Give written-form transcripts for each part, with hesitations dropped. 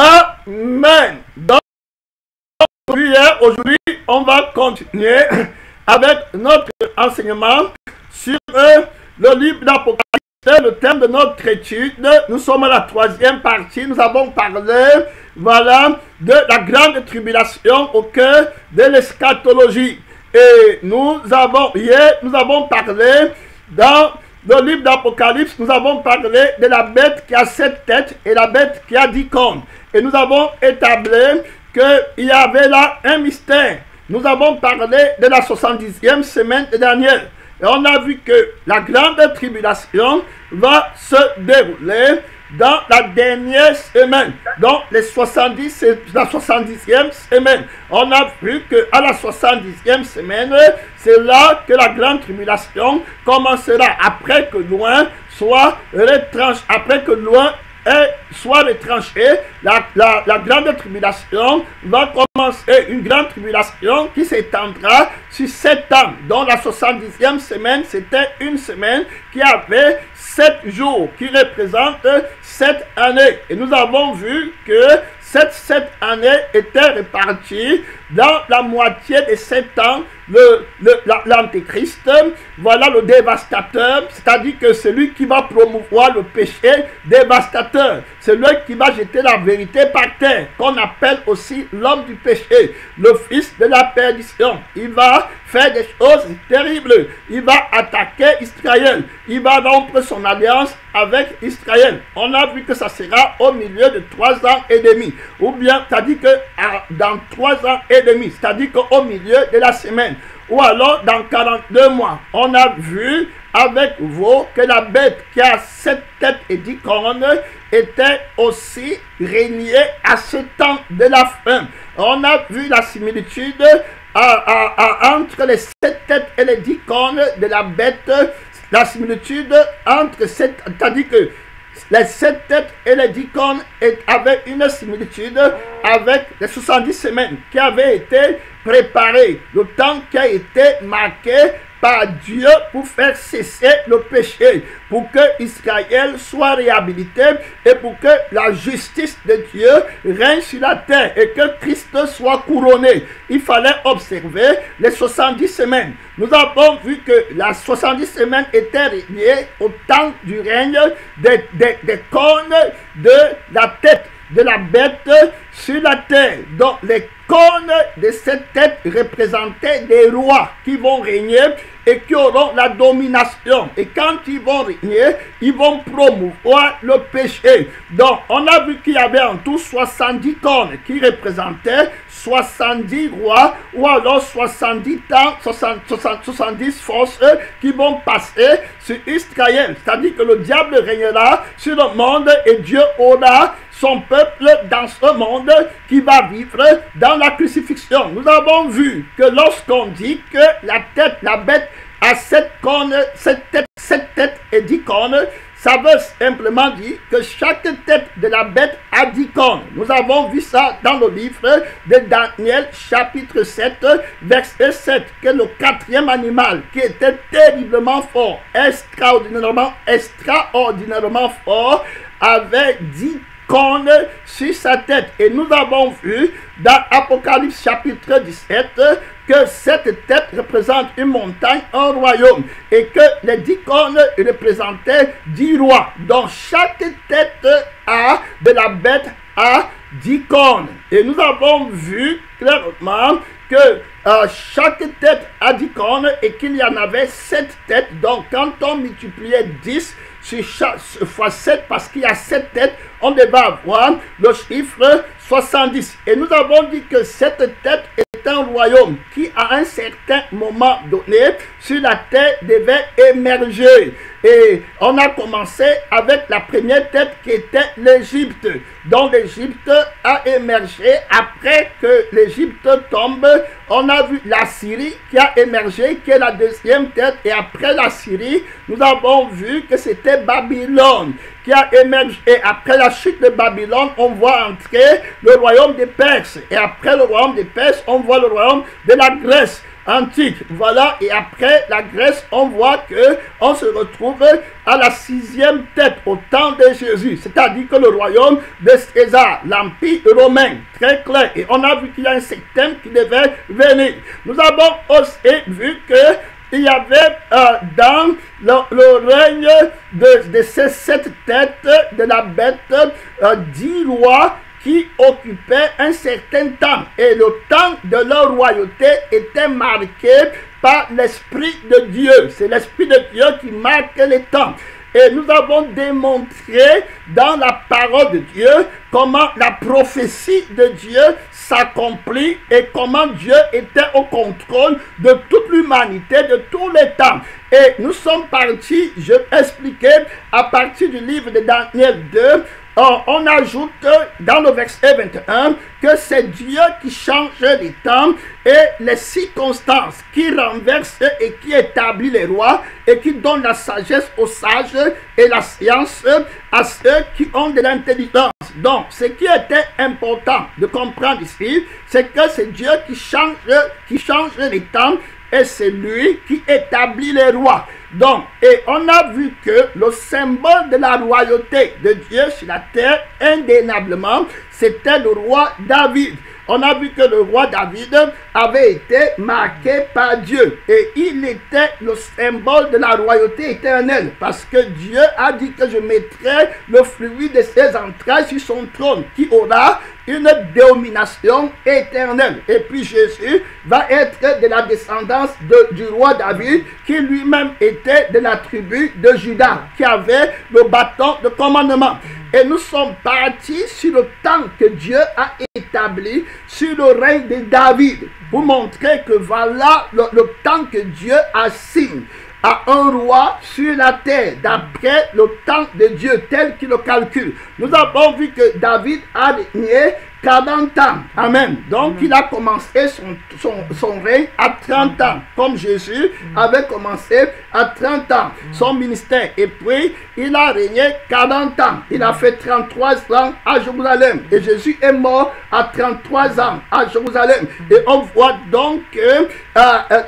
Amen. Donc, aujourd'hui, on va continuer avec notre enseignement sur le livre d'Apocalypse. Le thème de notre étude, nous sommes à la troisième partie. Nous avons parlé, voilà, de la grande tribulation au cœur de l'eschatologie. Et hier, nous avons parlé dans le livre d'Apocalypse, nous avons parlé de la bête qui a 7 têtes et la bête qui a 10 cornes. Et nous avons établi qu'il y avait là un mystère. Nous avons parlé de la 70e semaine de Daniel. Et on a vu que la grande tribulation va se dérouler dans la dernière semaine. Donc, la 70e semaine. On a vu qu'à la 70e semaine, c'est là que la grande tribulation commencera. Après que loin soit retranché, après que loin soit retranché, la grande tribulation va commencer, une grande tribulation qui s'étendra sur 7 ans. Donc la 70e semaine, c'était une semaine qui avait 7 jours, qui représente 7 années. Et nous avons vu que cette 7 années étaient réparties dans la moitié des 7 ans, l'Antéchrist, voilà le dévastateur, c'est-à-dire que celui qui va promouvoir le péché dévastateur, celui qui va jeter la vérité par terre, qu'on appelle aussi l'homme du péché, le fils de la perdition. Il va faire des choses terribles, il va attaquer Israël, il va rompre son alliance avec Israël. On a vu que ça sera au milieu de 3 ans et demi, ou bien, c'est-à-dire que dans 3 ans et demi, c'est-à-dire qu'au milieu de la semaine, ou alors dans 42 mois. On a vu avec vous que la bête qui a 7 têtes et 10 cornes était aussi régnée à ce temps de la fin. On a vu la similitude entre les 7 têtes et les 10 cornes de la bête, la similitude entre c'est-à-dire que les 7 têtes et les 10 cornes avaient une similitude avec les 70 semaines qui avaient été préparées, le temps qui a été marqué par Dieu pour faire cesser le péché, pour que Israël soit réhabilité et pour que la justice de Dieu règne sur la terre et que Christ soit couronné. Il fallait observer les 70 semaines. Nous avons vu que la 70 semaines était liée au temps du règne des cornes de la tête de la bête sur la terre. Donc les cornes de cette tête représentaient des rois qui vont régner et qui auront la domination. Et quand ils vont régner, ils vont promouvoir le péché. Donc on a vu qu'il y avait en tout 70 cornes qui représentaient 70 rois ou alors 70 temps, 70 forces qui vont passer sur Israël. C'est-à-dire que le diable régnera sur le monde et Dieu aura son peuple dans ce monde qui va vivre dans la crucifixion. Nous avons vu que lorsqu'on dit que la bête a 7 cornes, 7 têtes et 10 cornes, ça veut simplement dire que chaque tête de la bête a 10 cornes. Nous avons vu ça dans le livre de Daniel, chapitre 7, verset 7, que le 4e animal, qui était terriblement fort, extraordinairement fort, avait 10 cornes sur sa tête. Et nous avons vu dans Apocalypse chapitre 17 que cette tête représente une montagne, un royaume, et que les 10 cornes représentaient 10 rois. Donc chaque tête de la bête a 10 cornes. Et nous avons vu clairement que chaque tête a 10 cornes et qu'il y en avait 7 têtes. Donc quand on multipliait 10 fois 7, parce qu'il y a 7 têtes, on devait avoir le chiffre 70. Et nous avons dit que cette tête est un royaume qui, à un certain moment donné, sur la terre devait émerger. Et on a commencé avec la première tête qui était l'Égypte. Donc l'Égypte a émergé. Après que l'Égypte tombe, on a vu la Syrie qui a émergé, qui est la deuxième tête. Et après la Syrie, nous avons vu que c'était Babylone qui a émergé. Et après la chute de Babylone, on voit entrer le royaume des Perses. Et après le royaume des Perses, on voit le royaume de la Grèce. antique. Voilà, et après la Grèce, on voit que on se retrouve à la 6e tête au temps de Jésus, c'est-à-dire que le royaume de César, l'empire romain, très clair, et on a vu qu'il y a un septième qui devait venir. Nous avons aussi vu que il y avait dans le règne de ces 7 têtes de la bête 10 rois qui occupaient un certain temps. Et le temps de leur royauté était marqué par l'Esprit de Dieu. C'est l'Esprit de Dieu qui marque les temps. Et nous avons démontré dans la parole de Dieu comment la prophétie de Dieu s'accomplit et comment Dieu était au contrôle de toute l'humanité, de tous les temps. Et nous sommes partis, je vais expliquer à partir du livre de Daniel 2, on ajoute dans le verset 21 que c'est Dieu qui change les temps et les circonstances, qui renverse et qui établit les rois et qui donne la sagesse aux sages et la science à ceux qui ont de l'intelligence. Donc, ce qui était important de comprendre ici, c'est que c'est Dieu qui change les temps et c'est lui qui établit les rois. Donc, et on a vu que le symbole de la royauté de Dieu sur la terre, indéniablement, c'était le roi David. On a vu que le roi David avait été marqué par Dieu. Et il était le symbole de la royauté éternelle. Parce que Dieu a dit que je mettrai le fruit de ses entrailles sur son trône, qui aura une domination éternelle. Et puis Jésus va être de la descendance du roi David, qui lui-même était de la tribu de Juda, qui avait le bâton de commandement. Et nous sommes partis sur le temps que Dieu a établi sur le règne de David, pour montrer que voilà le temps que Dieu assigne à un roi sur la terre, d'après le temps de Dieu, tel qu'il le calcule. Nous avons vu que David a régné 40 ans. Amen. Donc, il a commencé son règne à 30 ans, comme Jésus avait commencé à 30 ans, son ministère. Et puis, il a régné 40 ans. Il a fait 33 ans à Jérusalem. Et Jésus est mort à 33 ans à Jérusalem. Et on voit donc que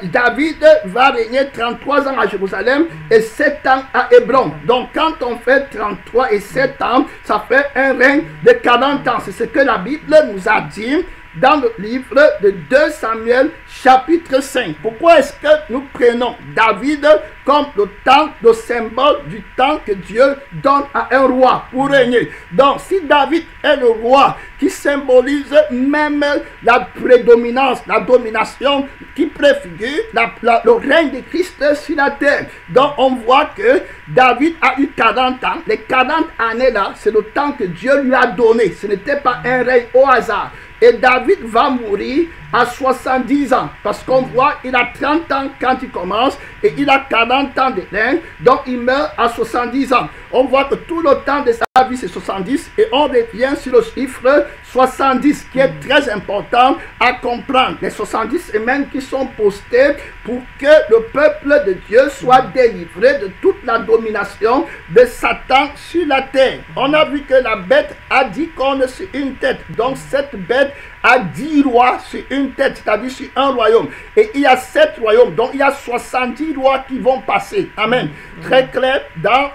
David va régner 33 ans à Jérusalem et 7 ans à Hébron. Donc, quand on fait 33 et 7 ans, ça fait un règne de 40 ans. C'est ce que la Bible nous a dit dans le livre de 2 Samuel chapitre 5. Pourquoi est-ce que nous prenons David comme le symbole du temps que Dieu donne à un roi pour régner? Donc, si David est le roi qui symbolise même la prédominance, la domination, qui préfigure le règne de Christ sur la terre. Donc, on voit que David a eu 40 ans. Les 40 années-là, c'est le temps que Dieu lui a donné. Ce n'était pas un règne au hasard. Et David va mourir à 70 ans. Parce qu'on voit, il a 30 ans quand il commence et il a 40 ans de règne. Donc il meurt à 70 ans. On voit que tout le temps de sa vie c'est 70 et on revient sur le chiffre 70 qui est très important à comprendre. Les 70 semaines qui sont postées pour que le peuple de Dieu soit délivré de toute la domination de Satan sur la terre. On a vu que la bête a 10 cornes sur une tête. Donc cette bête a 10 rois sur une tête, c'est-à-dire sur un royaume. Et il y a 7 royaumes, donc il y a 70 rois qui vont passer. Amen. Très clair,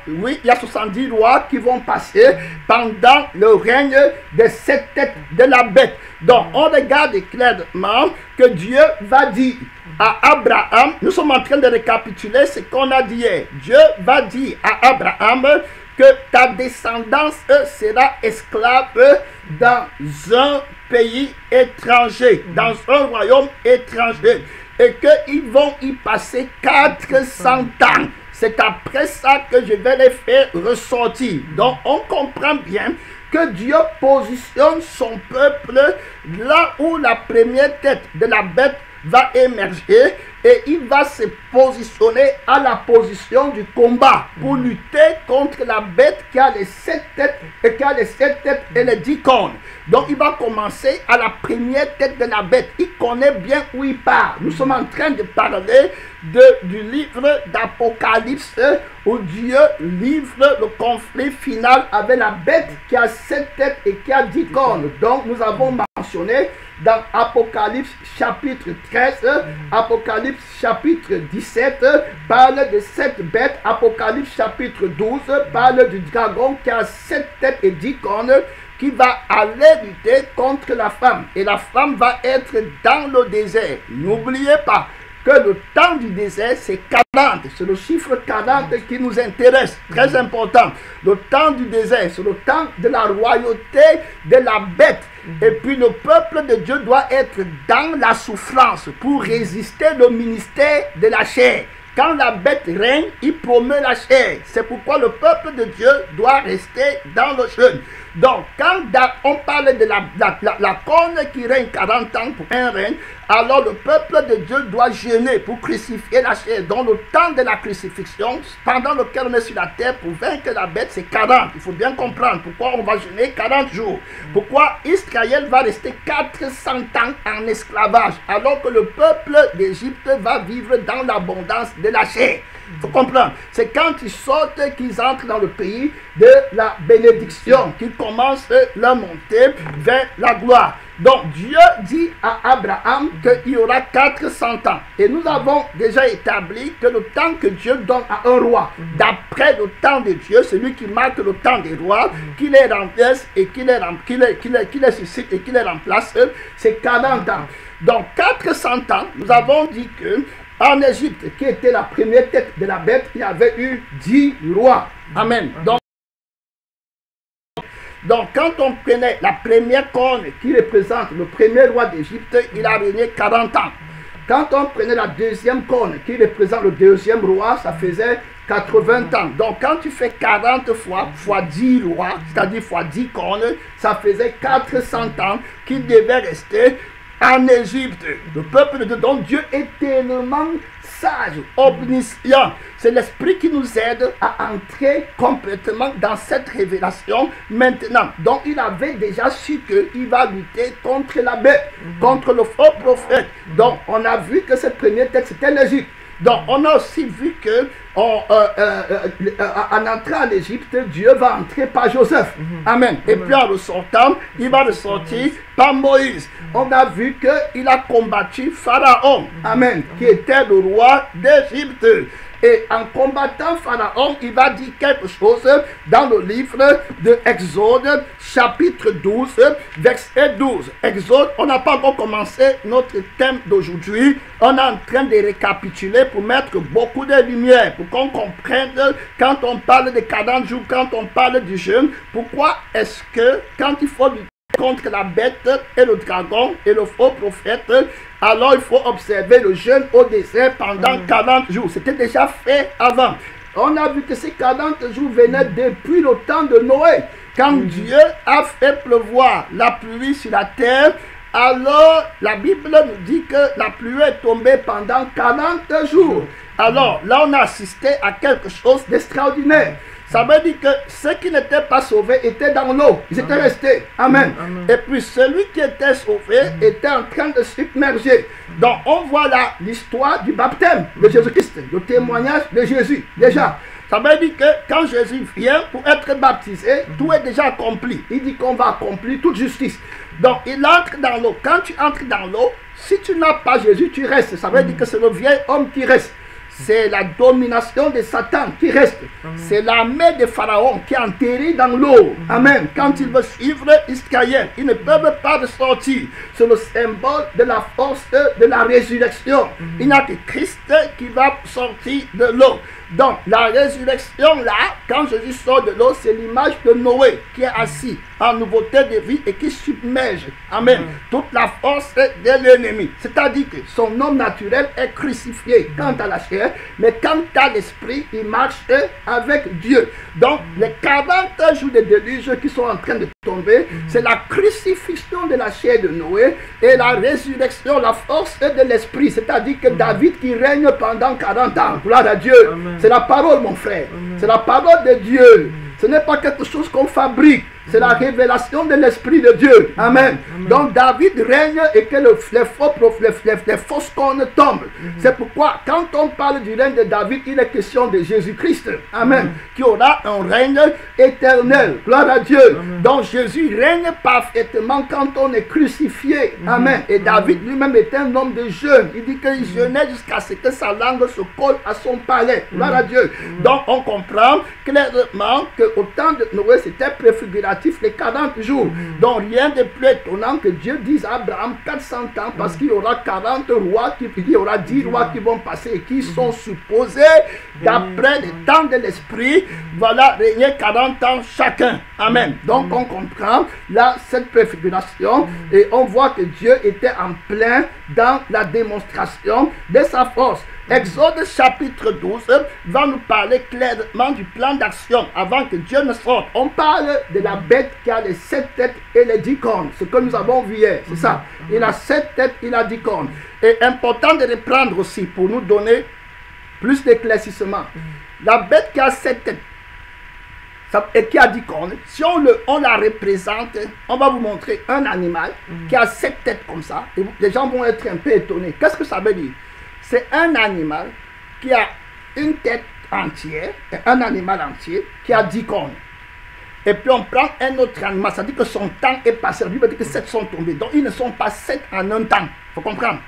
oui, il y a 70 rois qui vont passer pendant le règne de 7 têtes de la bête. Donc on regarde clairement que Dieu va dire à Abraham, nous sommes en train de récapituler ce qu'on a dit hier. Dieu va dire à Abraham que ta descendance sera esclave dans un pays étranger, dans un royaume étranger, et qu'ils vont y passer 400 ans. C'est après ça que je vais les faire ressortir. Donc on comprend bien que Dieu positionne son peuple là où la première tête de la bête va émerger et il va se positionner à la position du combat pour lutter contre la bête qui a les 7 têtes et qui a les 7 têtes et les 10 cornes. Donc il va commencer à la première tête de la bête. Il connaît bien où il part. Nous sommes en train de parler du livre d'Apocalypse où Dieu livre le conflit final avec la bête qui a 7 têtes et qui a 10 cornes. Donc nous avons mentionné dans Apocalypse chapitre 13, Apocalypse chapitre 17 parle de 7 bêtes, Apocalypse chapitre 12 parle du dragon qui a 7 têtes et 10 cornes, qui va aller lutter contre la femme. Et la femme va être dans le désert. N'oubliez pas que le temps du désert, c'est 40. C'est le chiffre 40 qui nous intéresse. Très important. Le temps du désert, c'est le temps de la royauté de la bête. Et puis le peuple de Dieu doit être dans la souffrance pour résister au ministère de la chair. Quand la bête règne, il promeut la chair. C'est pourquoi le peuple de Dieu doit rester dans le jeûne. Donc, quand on parle de la corne qui règne 40 ans pour un règne, alors le peuple de Dieu doit jeûner pour crucifier la chair. Donc, le temps de la crucifixion, pendant lequel on est sur la terre pour vaincre la bête, c'est 40. Il faut bien comprendre pourquoi on va jeûner 40 jours. Pourquoi Israël va rester 400 ans en esclavage, alors que le peuple d'Égypte va vivre dans l'abondance de la chair. Il faut comprendre. C'est quand ils sortent qu'ils entrent dans le pays de la bénédiction, qu'ils commencent leur montée vers la gloire. Donc Dieu dit à Abraham qu'il y aura 400 ans. Et nous avons déjà établi que le temps que Dieu donne à un roi, d'après le temps de Dieu, celui qui marque le temps des rois, qu'il les remplace et qu'il les suscite et qu'il les remplace, c'est 40 ans. Donc 400 ans, nous avons dit que en Égypte, qui était la première tête de la bête, il y avait eu 10 rois. Amen. Donc, quand on prenait la première corne qui représente le premier roi d'Égypte, il a régné 40 ans. Quand on prenait la deuxième corne qui représente le deuxième roi, ça faisait 80 ans. Donc, quand tu fais 40 fois 10 rois, c'est-à-dire fois 10 cornes, ça faisait 400 ans qu'il devait rester en Égypte. Le peuple de Dieu, donc Dieu est tellement sage, omniscient. C'est l'esprit qui nous aide à entrer complètement dans cette révélation maintenant. Donc il avait déjà su qu'il va lutter contre la bête, contre le faux prophète. Donc on a vu que cette première tête c'était l'Égypte. Donc on a aussi vu que en entrant en Égypte, Dieu va entrer par Joseph. Amen. Et puis en ressortant, il va ressortir par Moïse. On a vu qu'il a combattu Pharaon. Amen. Qui était le roi d'Égypte. Et en combattant Pharaon, il va dire quelque chose dans le livre de Exode, chapitre 12, verset 12. Exode, on n'a pas encore commencé notre thème d'aujourd'hui. On est en train de récapituler pour mettre beaucoup de lumière, pour qu'on comprenne quand on parle de 40 jours, quand on parle du jeûne, pourquoi est-ce que quand il faut lutter contre la bête et le dragon et le faux prophète, alors il faut observer le jeûne au désert pendant 40 jours. C'était déjà fait avant. On a vu que ces 40 jours venaient depuis le temps de Noé. Quand Dieu a fait pleuvoir la pluie sur la terre, alors la Bible nous dit que la pluie est tombée pendant 40 jours. Alors là on a assisté à quelque chose d'extraordinaire. Ça veut dire que ceux qui n'étaient pas sauvés étaient dans l'eau. Ils étaient restés. Amen. Et puis celui qui était sauvé était en train de submerger. Donc on voit là l'histoire du baptême de Jésus-Christ. Le témoignage de Jésus. Déjà. Ça veut dire que quand Jésus vient pour être baptisé, tout est déjà accompli. Il dit qu'on va accomplir toute justice. Donc il entre dans l'eau. Quand tu entres dans l'eau, si tu n'as pas Jésus, tu restes. Ça veut dire que c'est le vieil homme qui reste. C'est la domination de Satan qui reste. C'est l'armée de Pharaon qui est enterrée dans l'eau. Amen. Quand ils veulent suivre Israël, ils ne peuvent pas sortir. C'est le symbole de la force de la résurrection. Il n'y a que Christ qui va sortir de l'eau. Donc, la résurrection là, quand Jésus sort de l'eau, c'est l'image de Noé qui est assis en nouveauté de vie et qui submerge. Amen. Toute la force de l'ennemi. C'est-à-dire que son homme naturel est crucifié quant à la chair, mais quant à l'esprit, il marche avec Dieu. Donc, les 40 jours de déluge qui sont en train de tomber, c'est la crucifixion de la chair de Noé et la résurrection, la force de l'esprit. C'est-à-dire que David qui règne pendant 40 ans. Gloire à Dieu. C'est la parole, mon frère. C'est la parole de Dieu. Ce n'est pas quelque chose qu'on fabrique. C'est la révélation de l'Esprit de Dieu. Amen. Donc David règne et que les fausses cornes tombent. C'est pourquoi quand on parle du règne de David, il est question de Jésus-Christ. Amen. Qui aura un règne éternel. Gloire à Dieu. Donc Jésus règne parfaitement quand on est crucifié. Amen. Et David lui-même était un homme de jeûne. Il dit qu'il jeûnait jusqu'à ce que sa langue se colle à son palais. Gloire à Dieu. Donc on comprend clairement qu'au temps de Noé, c'était préfiguratif les 40 jours. Donc rien de plus étonnant que Dieu dise à Abraham 400 ans parce qu'il y aura 40 rois, il y aura 10 rois qui vont passer et qui sont supposés, d'après le temps de l'esprit, voilà, régner 40 ans chacun. Amen. Donc on comprend là cette préfiguration et on voit que Dieu était en plein dans la démonstration de sa force. Exode chapitre 12 va nous parler clairement du plan d'action avant que Dieu ne sorte. On parle de la bête qui a les 7 têtes et les 10 cornes. Ce que nous avons vu hier, c'est ça. Il a 7 têtes, il a 10 cornes. Et important de reprendre aussi pour nous donner plus d'éclaircissement. La bête qui a 7 têtes et qui a 10 cornes, si on la représente, on va vous montrer un animal qui a 7 têtes comme ça. Et les gens vont être un peu étonnés. Qu'est-ce que ça veut dire? C'est un animal qui a une tête entière, un animal entier qui a 10 cornes. Et puis on prend un autre animal, ça dit que son temps est passé. La Bible dit que 7 sont tombés. Donc ils ne sont pas 7 en un temps. Il faut comprendre.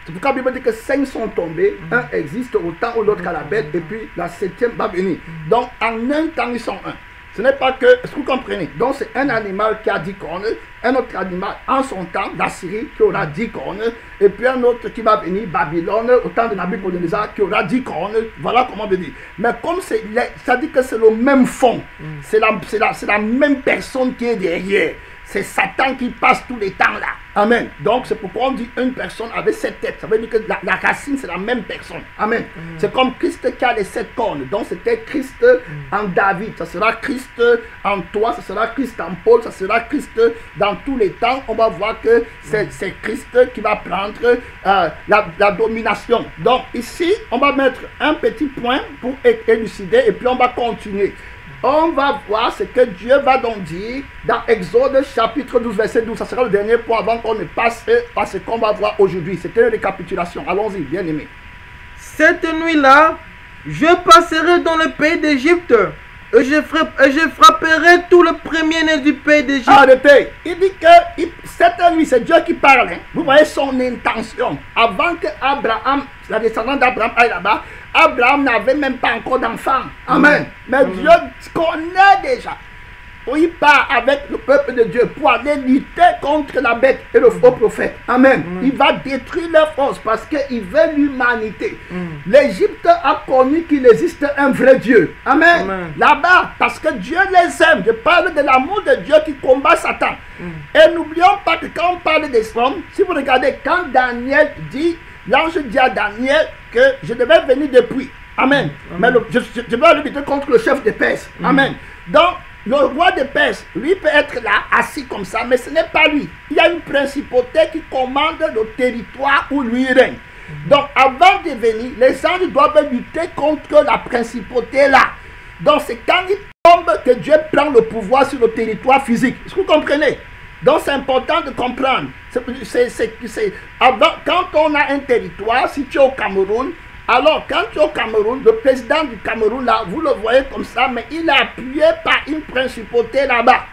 C'est pourquoi la Bible dit que 5 sont tombés, un existe autant ou l'autre qu'à la bête, et puis la 7e va venir. Donc en un temps, ils sont un. Ce n'est pas que, est-ce que vous comprenez? Donc c'est un animal qui a 10 cornes, un autre animal en son temps, l'Assyrie, qui aura 10 cornes, et puis un autre qui va venir, Babylone, au temps de Nabucodonosor, qui aura 10 cornes. Voilà comment on veut dire. Mais comme ça dit que c'est le même fond, c'est la même personne qui est derrière. C'est Satan qui passe tous les temps là. Amen. Donc c'est pourquoi on dit une personne avec 7 têtes. Ça veut dire que la racine c'est la même personne. Amen. C'est comme Christ qui a les 7 cornes. Donc c'était Christ en David. Ça sera Christ en toi. Ça sera Christ en Paul. Ça sera Christ dans tous les temps. On va voir que c'est Christ qui va prendre la domination. Donc ici on va mettre un petit point pour élucider et puis on va continuer. On va voir ce que Dieu va donc dire dans Exode chapitre 12 verset 12. Ça sera le dernier point avant qu'on ne passe à ce qu'on va voir aujourd'hui. C'était une récapitulation. Allons-y, bien aimé. Cette nuit-là, je passerai dans le pays d'Égypte et je frapperai tout le premier-né du pays d'Égypte. Arrêtez. Il dit que cette nuit, c'est Dieu qui parle. Hein. Vous voyez son intention. Avant que Abraham, la descendante d'Abraham aille là-bas, Abraham n'avait même pas encore d'enfant. Amen. Mais Dieu connaît déjà. Il part avec le peuple de Dieu pour aller lutter contre la bête et le faux prophète. Amen. Il va détruire leur force parce qu'il veut l'humanité. L'Égypte a connu qu'il existe un vrai Dieu. Amen. Là-bas, parce que Dieu les aime. Je parle de l'amour de Dieu qui combat Satan. Et n'oublions pas que quand on parle des hommes, si vous regardez, quand Daniel dit, l'ange dit à Daniel que je devais venir depuis. Amen. Mais je vais lutter contre le chef de Perse. Amen. Donc, le roi de Perse, lui peut être là, assis comme ça, mais ce n'est pas lui. Il y a une principauté qui commande le territoire où lui règne. Donc, avant de venir, les anges doivent lutter contre la principauté là. Donc, c'est quand il tombe que Dieu prend le pouvoir sur le territoire physique. Est-ce que vous comprenez? Donc, c'est important de comprendre. Quand on a un territoire, si tu es au Cameroun, alors, quand tu es au Cameroun, le président du Cameroun, là, vous le voyez comme ça, mais il est appuyé par une principauté là-bas.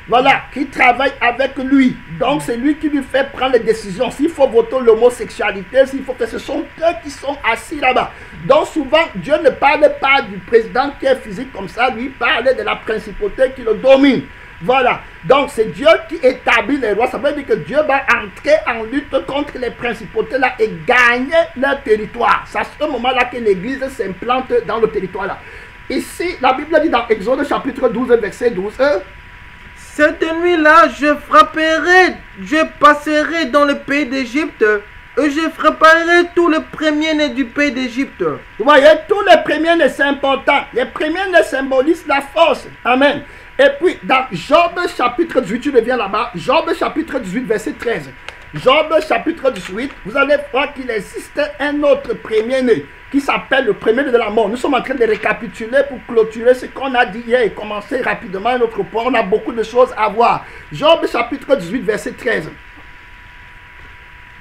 Voilà, qui travaille avec lui. Donc, c'est lui qui lui fait prendre les décisions. S'il faut voter l'homosexualité, s'il faut que ce sont eux qui sont assis là-bas. Donc, souvent, Dieu ne parle pas du président qui est physique comme ça, lui parle de la principauté qui le domine. Voilà, donc c'est Dieu qui établit les rois. Ça veut dire que Dieu va entrer en lutte contre les principautés là et gagner leur territoire. C'est à ce moment-là que l'église s'implante dans le territoire là. Ici, la Bible dit dans Exode chapitre 12 verset 12. Cette nuit-là, je passerai dans le pays d'Égypte et je frapperai tout le premier-né du pays d'Égypte. Vous voyez, tous les premiers-nés, c'est important. Les premiers-nés symbolisent la force. Amen. Et puis, dans Job chapitre 18, tu reviens là-bas, Job chapitre 18, verset 13. Job chapitre 18, vous allez voir qu'il existe un autre premier-né qui s'appelle le premier-né de la mort. Nous sommes en train de récapituler pour clôturer ce qu'on a dit hier et commencer rapidement un autre point. On a beaucoup de choses à voir. Job chapitre 18, verset 13.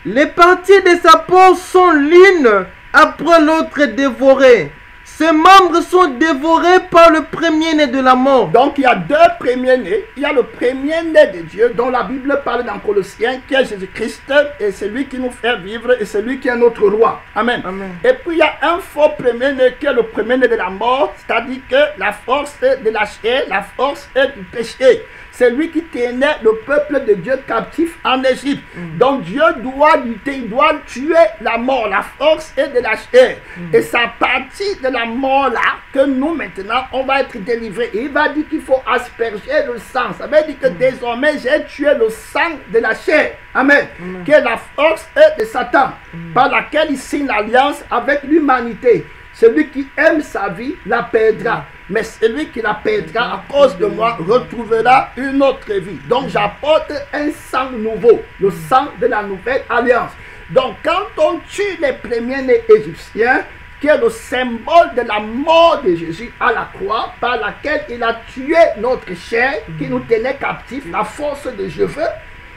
Les parties de sa peau sont l'une après l'autre dévorées. Ses membres sont dévorés par le premier-né de la mort. Donc il y a deux premiers-nés. Il y a le premier-né de Dieu dont la Bible parle dans Colossiens, qui est Jésus-Christ, et celui qui nous fait vivre, et celui qui est notre roi. Amen. Amen. Et puis il y a un faux premier-né qui est le premier-né de la mort, c'est-à-dire que la force de la chair, la force du péché. C'est lui qui tenait le peuple de Dieu captif en Égypte. Donc Dieu doit lutter, il doit tuer la mort, la force est de la chair. Et c'est à partir de la mort là que nous maintenant on va être délivrés. Et il va dire qu'il faut asperger le sang. Ça veut dire que désormais j'ai tué le sang de la chair. Amen. Qui est la force de Satan, par laquelle il signe l'alliance avec l'humanité. Celui qui aime sa vie la perdra. Mais celui qui la perdra à cause de moi retrouvera une autre vie. Donc j'apporte un sang nouveau, le sang de la nouvelle alliance. Donc quand on tue les premiers-nés égyptiens, qui est le symbole de la mort de Jésus à la croix, par laquelle il a tué notre chair, qui nous tenait captifs, la force de je veux,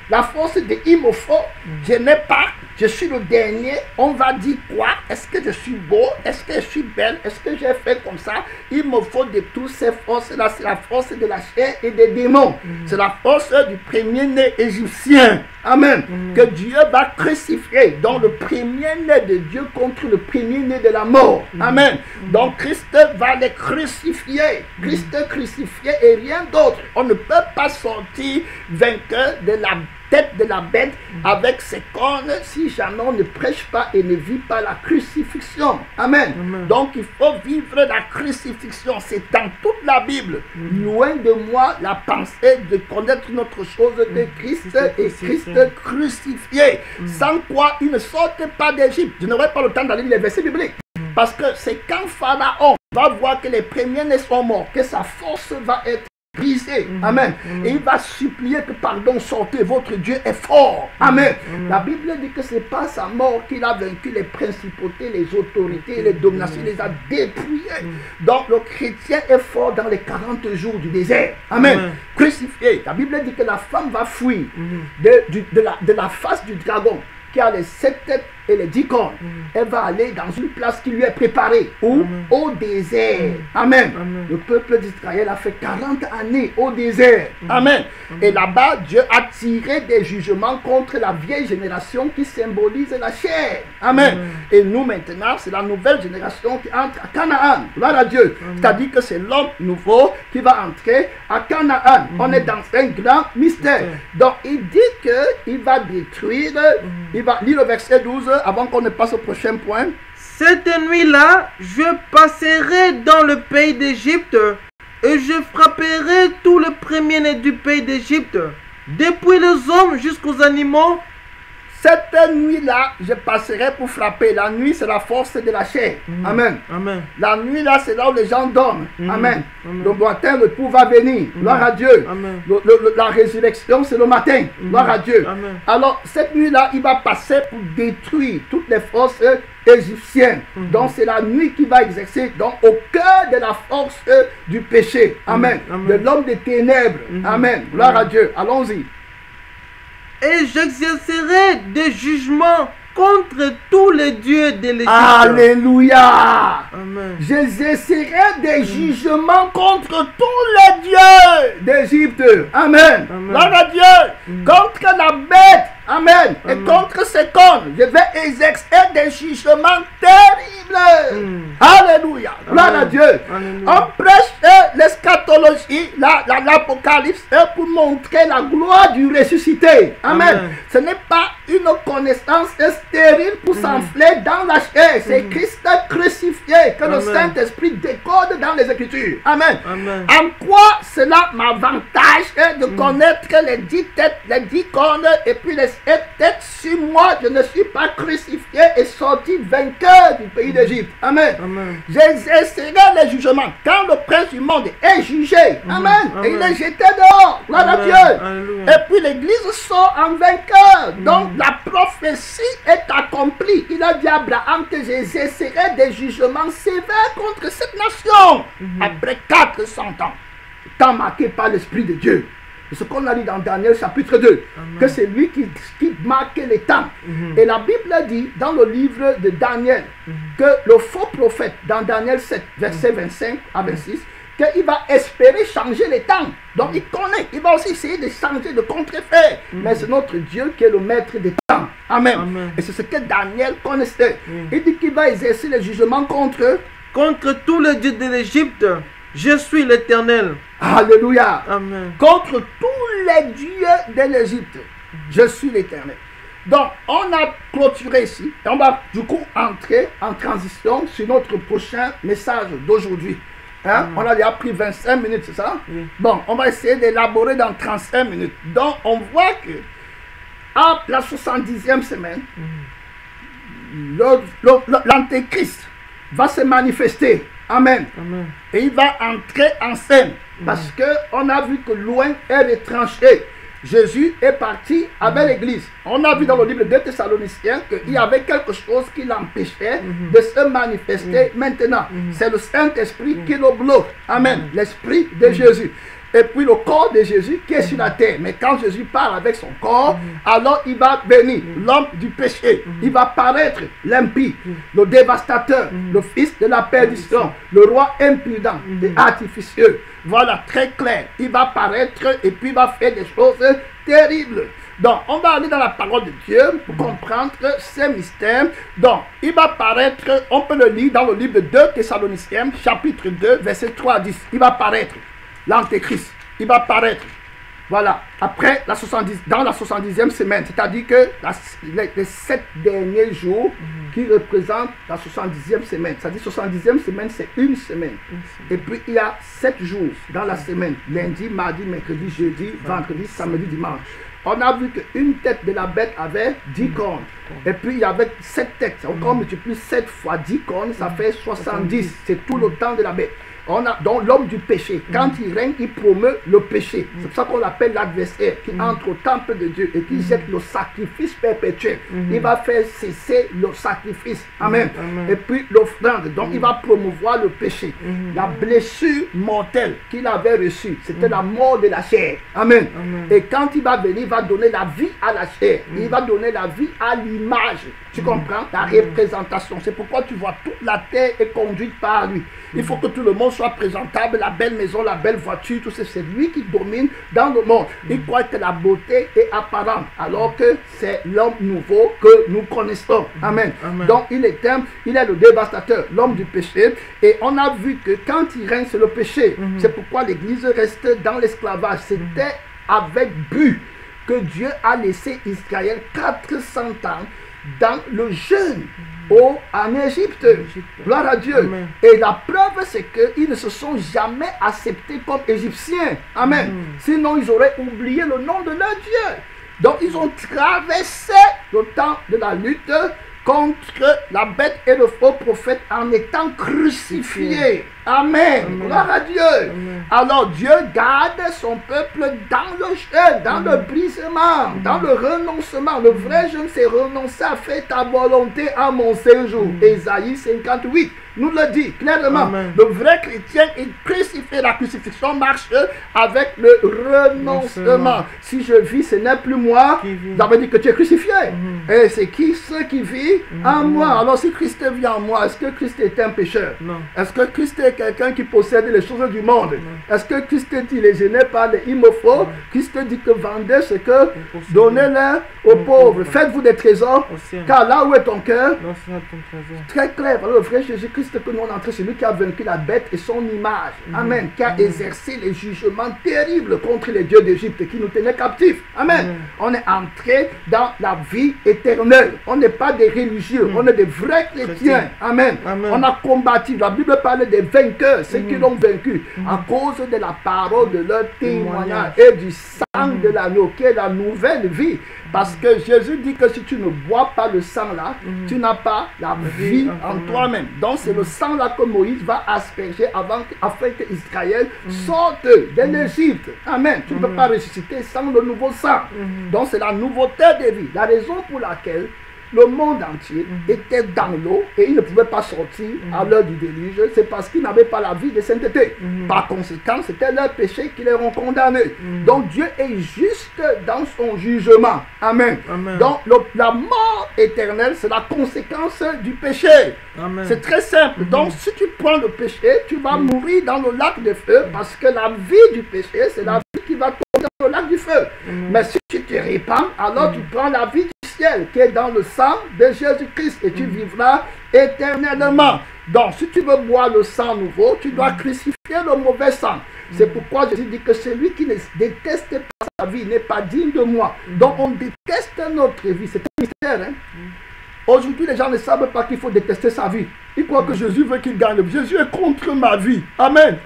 la force de il me faut, je n'ai pas, je suis le dernier, on va dire quoi? Est-ce que je suis beau? Est-ce que je suis belle? Est-ce que j'ai fait comme ça? Il me faut de toutes ces forces-là, c'est la force de la chair et des démons. C'est la force du premier-né égyptien. Amen. Que Dieu va crucifier. Donc le premier-né de Dieu contre le premier-né de la mort. Amen. Donc Christ va les crucifier. Christ crucifié et rien d'autre. On ne peut pas sortir vainqueur de la tête de la bête avec ses cornes si jamais on ne prêche pas et ne vit pas la crucifixion. Amen. Donc il faut vivre la crucifixion. C'est dans toute la Bible. Loin de moi la pensée de connaître une autre chose que Christ et Christ crucifié. Sans quoi il ne sortent pas d'Égypte. Je n'aurai pas le temps d'aller lire les versets bibliques. Parce que c'est quand Pharaon va voir que les premiers-nés sont morts, que sa force va être brisé. Amen. Et il va supplier que pardon, sortez, votre Dieu est fort. Amen. La Bible dit que c'est pas sa mort qu'il a vaincu les principautés, les autorités, les dominations, il les a dépouillés. Donc le chrétien est fort dans les 40 jours du désert. Amen. Crucifié. La Bible dit que la femme va fuir de la face du dragon qui a les 7 têtes et les 10 cornes. Elle va aller dans une place qui lui est préparée. Où? Au désert. Amen. Le peuple d'Israël a fait 40 années au désert. Amen. Et là-bas, Dieu a tiré des jugements contre la vieille génération qui symbolise la chair. Amen. Et nous maintenant, c'est la nouvelle génération qui entre à Canaan. Gloire à Dieu. C'est-à-dire que c'est l'homme nouveau qui va entrer à Canaan. On est dans un grand mystère. Donc il dit qu'il va détruire, il va lire le verset 12 avant qu'on ne passe au prochain point. Cette nuit-là, je passerai dans le pays d'Égypte et je frapperai tout le premier-né du pays d'Égypte, depuis les hommes jusqu'aux animaux. Cette nuit-là, je passerai pour frapper. La nuit, c'est la force de la chair. Amen. Amen. La nuit, là, c'est là où les gens dorment. Amen. Le matin, le tout va venir. Gloire à Dieu. Amen. La résurrection, c'est le matin. Gloire à Dieu. Amen. Alors, cette nuit-là, il va passer pour détruire toutes les forces égyptiennes. Donc, c'est la nuit qui va exercer donc, au cœur de la force du péché. Amen. De l'homme des ténèbres. Amen. Gloire à Dieu. Allons-y. Et j'exercerai des jugements contre tous les dieux de l'Égypte. Alléluia. Amen. J'exercerai des jugements contre tous les dieux d'Égypte. Amen. Gloire à Dieu. Contre la bête. Amen. Et contre ses cornes, je vais exercer des jugements terribles. Alléluia. Gloire à Dieu. On prêche l'eschatologie, l'Apocalypse, pour montrer la gloire du ressuscité. Amen. Ce n'est pas une connaissance stérile pour s'enfler dans la chair. C'est Christ crucifié que le Saint-Esprit décode dans les Écritures. Amen. En quoi cela m'avantage de connaître les 10 têtes, les 10 cornes et puis les peut-être si moi je ne suis pas crucifié et sorti vainqueur du pays d'Égypte. Amen. J'exercerai les jugements quand le prince du monde est jugé. Amen. Et il est jeté dehors. Gloire à Dieu. Et puis l'église sort en vainqueur. Donc la prophétie est accomplie. Il a dit à Abraham que j'exercerai des jugements sévères contre cette nation. Après 400 ans. Temps marqué par l'Esprit de Dieu. C'est ce qu'on a dit dans Daniel chapitre 2. Que c'est lui qui marquait les temps. Et la Bible dit dans le livre de Daniel que le faux prophète, dans Daniel 7, verset 25 à 26, qu'il va espérer changer les temps. Donc il connaît, il va aussi essayer de changer, de contrefaire. Mais c'est notre Dieu qui est le maître des temps. Amen. Et c'est ce que Daniel connaissait. Il dit qu'il va exercer le jugement contre tous les dieux de l'Égypte. Je suis l'Éternel. Alléluia. Amen. Contre tous les dieux de l'Égypte. Je suis l'Éternel. Donc, on a clôturé ici. Et on va du coup entrer en transition sur notre prochain message d'aujourd'hui. On a déjà pris 25 minutes, c'est ça? Bon, on va essayer d'élaborer dans 35 minutes. Donc, on voit que à la 70e semaine, l'Antéchrist va se manifester. Amen. Et il va entrer en scène. Parce qu'on a vu que loin est retranché. Jésus est parti avec l'église. On a vu dans le livre de Thessaloniciens qu'il y avait quelque chose qui l'empêchait de se manifester maintenant. C'est le Saint-Esprit qui le bloque. Amen. L'Esprit de Jésus. Et puis le corps de Jésus qui est sur la terre. Mais quand Jésus parle avec son corps, alors il va venir l'homme du péché. Il va paraître l'impie, le dévastateur, le fils de la perdition, le roi impudent et artificieux. Voilà, très clair. Il va paraître et puis il va faire des choses terribles. Donc, on va aller dans la parole de Dieu pour comprendre ces mystères. Donc, il va paraître, on peut le lire dans le livre de 2 Thessaloniciens, chapitre 2, verset 3 à 10. Il va paraître. L'Antéchrist, il va paraître. Voilà, après la 70, dans la 70e semaine, c'est-à-dire que les 7 derniers jours qui représentent la 70e semaine. C'est-à-dire 70e semaine, c'est une semaine. Et puis il y a 7 jours dans la semaine. Lundi, mardi, mercredi, jeudi, vendredi, samedi, dimanche. On a vu qu'une tête de la bête avait 10 cornes. Et puis il y avait 7 têtes. Donc on multiplie 7 fois 10 cornes, ça fait 70. C'est tout le temps de la bête. On a donc l'homme du péché. Quand il règne, il promeut le péché. C'est pour ça qu'on l'appelle l'adversaire qui entre au temple de Dieu et qui jette le sacrifice perpétuel. Il va faire cesser le sacrifice. Amen. Et puis l'offrande. Donc il va promouvoir le péché. La blessure mortelle qu'il avait reçue, c'était la mort de la chair. Amen. Et quand il va venir, il va donner la vie à la chair. Il va donner la vie à l'image. Tu comprends? La représentation. C'est pourquoi tu vois toute la terre est conduite par lui. Il faut que tout le monde soit présentable, la belle maison, la belle voiture, tout ça, c'est lui qui domine dans le monde. Il croit que la beauté est apparente, alors que c'est l'homme nouveau que nous connaissons. Amen. Donc il est le dévastateur, l'homme du péché. Et on a vu que quand il règne, c'est le péché. C'est pourquoi l'église reste dans l'esclavage. C'était avec but que Dieu a laissé Israël 400 ans dans le jeûne en Égypte. Gloire à Dieu. Et la preuve, c'est qu'ils ne se sont jamais acceptés comme Égyptiens. Amen. Sinon, ils auraient oublié le nom de leur Dieu. Donc, ils ont traversé le temps de la lutte contre la bête et le faux prophète en étant crucifiés. Amen. Gloire à Dieu. Alors Dieu garde son peuple dans le jeûne, dans le brisement, dans le renoncement. Le vrai jeûne, c'est renoncer à faire ta volonté à mon séjour. Ésaïe 58 nous le dit clairement. Le vrai chrétien est crucifié. La crucifixion marche avec le renoncement. Si je vis, ce n'est plus moi. Ça veut dire que tu es crucifié. Et c'est qui ceux qui vivent en moi? Alors si Christ vit en moi, est-ce que Christ est un pécheur? Est-ce que Christ est quelqu'un qui possède les choses du monde? Est-ce que Christ dit les gênés par les immoraux? Christ dit que vendez ce que, donnez-le aux pauvres. Faites-vous des trésors, car là où est ton cœur, très clair. Alors le vrai Jésus-Christ que nous on entre, c'est lui qui a vaincu la bête et son image. Amen. Qui a exercé les jugements terribles contre les dieux d'Égypte qui nous tenaient captifs. Amen. On est entré dans la vie éternelle. On n'est pas des religieux, on est des vrais chrétiens. Amen. On a combattu. La Bible parle des vainqueurs, ceux qui l'ont vaincu à cause de la parole de leur témoignage et du sang de l'agneau qui est la nouvelle vie. Parce que Jésus dit que si tu ne bois pas le sang là, tu n'as pas la vie en toi-même. Donc c'est le sang là que Moïse va asperger afin que Israël sorte de l'Égypte. Amen. Tu ne peux pas ressusciter sans le nouveau sang. Donc c'est la nouveauté de vie. La raison pour laquelle le monde entier était dans l'eau et il ne pouvait pas sortir à l'heure du déluge, c'est parce qu'ils n'avaient pas la vie de sainteté. Par conséquent, c'était leur péché qui les ont condamnés. Donc Dieu est juste dans son jugement. Amen. Donc la mort éternelle, c'est la conséquence du péché. C'est très simple. Donc si tu prends le péché, tu vas mourir dans le lac de feu parce que la vie du péché, c'est la vie qui va tomber dans le lac du feu. Mais si tu te répands, alors tu prends la vie du ciel qui est dans le sang de Jésus-Christ et tu vivras éternellement. Donc si tu veux boire le sang nouveau, tu dois crucifier le mauvais sang. C'est pourquoi Jésus dit que celui qui ne déteste pas sa vie n'est pas digne de moi. Donc on déteste notre vie. C'est un mystère. Hein? Aujourd'hui, les gens ne savent pas qu'il faut détester sa vie. Ils croient que Jésus veut qu'il gagne. Jésus est contre ma vie. Amen.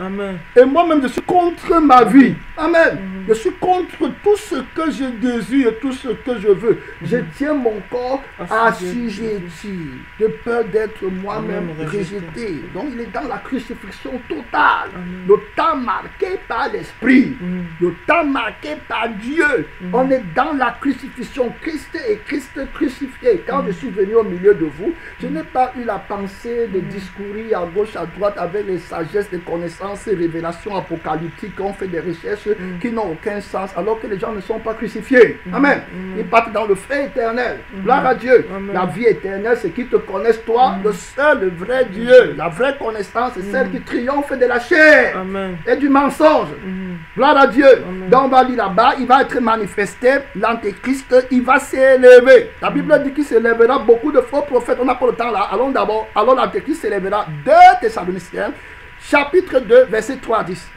Et moi-même, je suis contre ma vie. Amen. Je suis contre tout ce que je désire, tout ce que je veux. Je tiens mon corps assujetti, de peur d'être moi-même rejeté. Donc, il est dans la crucifixion totale. Le temps marqué par l'Esprit. Le temps marqué par Dieu. On est dans la crucifixion. Christ et Christ crucifié. Quand je suis venu au milieu de vous, je n'ai pas eu la pensée de discourir à gauche, à droite avec les sagesses, les connaissances et révélations apocalyptiques. On fait des recherches qui n'ont aucun sens alors que les gens ne sont pas crucifiés. Amen. Ils partent dans le feu éternel. Gloire à Dieu. La vie éternelle, c'est qu'ils te connaissent toi, le seul, le vrai Dieu. La vraie connaissance, c'est celle qui triomphe de la chair et du mensonge. Gloire à Dieu. Donc on va lire là-bas, il va être manifesté, l'antéchrist, il va s'élever. La Bible dit qu'il s'élèvera beaucoup de faux prophètes. On n'a pas le temps là. Allons d'abord. Alors l'antéchrist s'élèvera. 2 Thessaloniciens, chapitre 2, verset 3 à 10.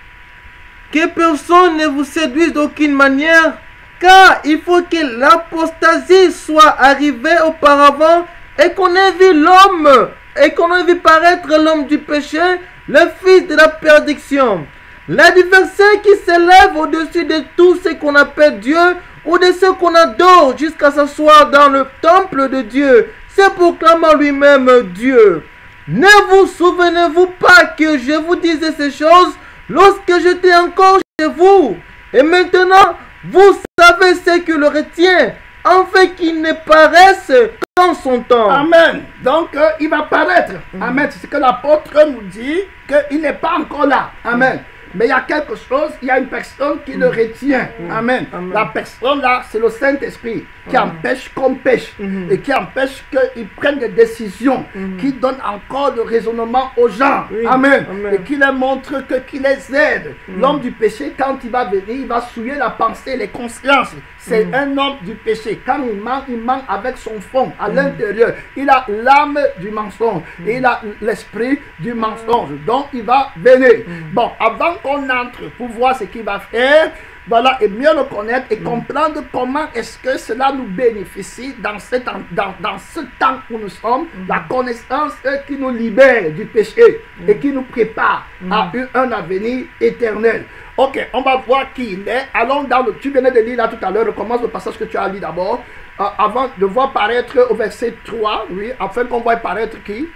Que personne ne vous séduise d'aucune manière, car il faut que l'apostasie soit arrivée auparavant et qu'on ait vu l'homme, et qu'on ait vu paraître l'homme du péché, le fils de la perdition. L'adversaire qui s'élève au-dessus de tout ce qu'on appelle Dieu ou de ce qu'on adore jusqu'à s'asseoir dans le temple de Dieu, se proclamant lui-même Dieu. Ne vous souvenez-vous pas que je vous disais ces choses lorsque j'étais encore chez vous? Et maintenant, vous savez ce que le retient, afin qu'il ne paraisse qu'en son temps. Amen. Donc, il va paraître. Amen. C'est ce que l'apôtre nous dit, qu'il n'est pas encore là. Amen. Mais il y a quelque chose, il y a une personne qui le retient. Amen. La personne là, c'est le Saint-Esprit qui empêche qu'on pêche et qui empêche qu'ils prennent des décisions, qui donne encore le raisonnement aux gens. Amen. Et qui les montre qui les aide. L'homme du péché, quand il va venir, il va souiller la pensée, les consciences. C'est un homme du péché. Quand il ment avec son fond à l'intérieur. Il a l'âme du mensonge et il a l'esprit du mensonge. Donc il va venir. Bon, avant qu'on entre pour voir ce qu'il va faire, voilà, et mieux le connaître et comprendre comment est-ce que cela nous bénéficie dans ce temps où nous sommes, la connaissance qui nous libère du péché et qui nous prépare à un avenir éternel. Ok, on va voir qui il est. Allons dans le... Tu venais de lire là tout à l'heure, recommence le passage que tu as lu d'abord, avant de voir paraître au verset 3, oui, afin qu'on voit paraître qui?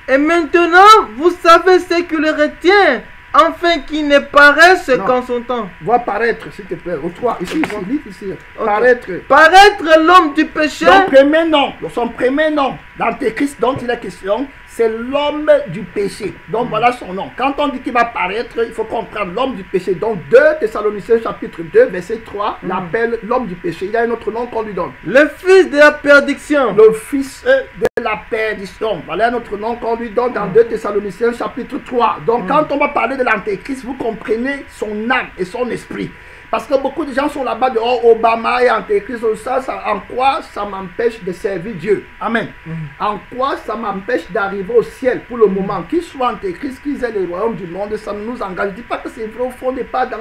Et maintenant, vous savez ce que le retient, afin qu'il ne paraisse qu'en son temps. Vois paraître, s'il te plaît. Au 3, ici. Okay. Paraître. Paraître l'homme du péché. Son premier nom, l'antéchrist dont il est question, c'est l'homme du péché. Donc voilà son nom. Quand on dit qu'il va paraître, il faut comprendre l'homme du péché. Donc 2 Thessaloniciens chapitre 2, verset 3, l'appelle l'homme du péché. Il y a un autre nom qu'on lui donne. Le fils de la perdition. Le fils de la perdition. Voilà un autre nom qu'on lui donne dans 2 Thessaloniciens chapitre 3. Donc quand on va parler de l'antéchrist, vous comprenez son âme et son esprit. Parce que beaucoup de gens sont là-bas de Obama et Antéchrist. En quoi ça m'empêche de servir Dieu? Amen. En quoi ça m'empêche d'arriver au ciel pour le moment? Qu'ils soient Antéchrist, qu'ils aient le royaume du monde, ça ne nous engage. Je ne dis pas que c'est vrai, au fond, on n'est pas dans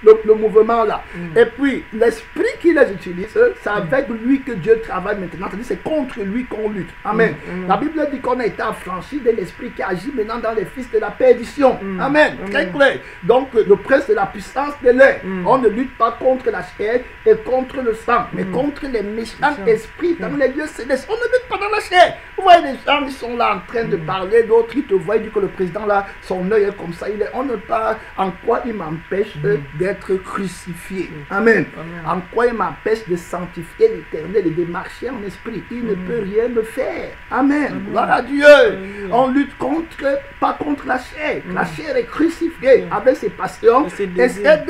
le mouvement là. Et puis, l'esprit qui les utilise, c'est avec lui que Dieu travaille maintenant. C'est contre lui qu'on lutte. Amen. La Bible dit qu'on a été affranchi de l'esprit qui agit maintenant dans les fils de la perdition. Amen. Très clair. Donc, le prince de la puissance de l'air. On ne lutte pas contre la chair et contre le sang, mais contre les méchants esprits dans les lieux célestes. On ne lutte pas dans la chair. Vous voyez des gens, ils sont là en train de parler, d'autres ils te voient, ils disent que le président là, son œil est comme ça. On ne parle en quoi il m'empêche d'être crucifié. Amen. En quoi il m'empêche de sanctifier l'Éternel et de marcher en esprit. Il ne peut rien me faire. Amen. Gloire à Dieu. On lutte pas contre la chair. La chair est crucifiée avec ses passions et ses désirs.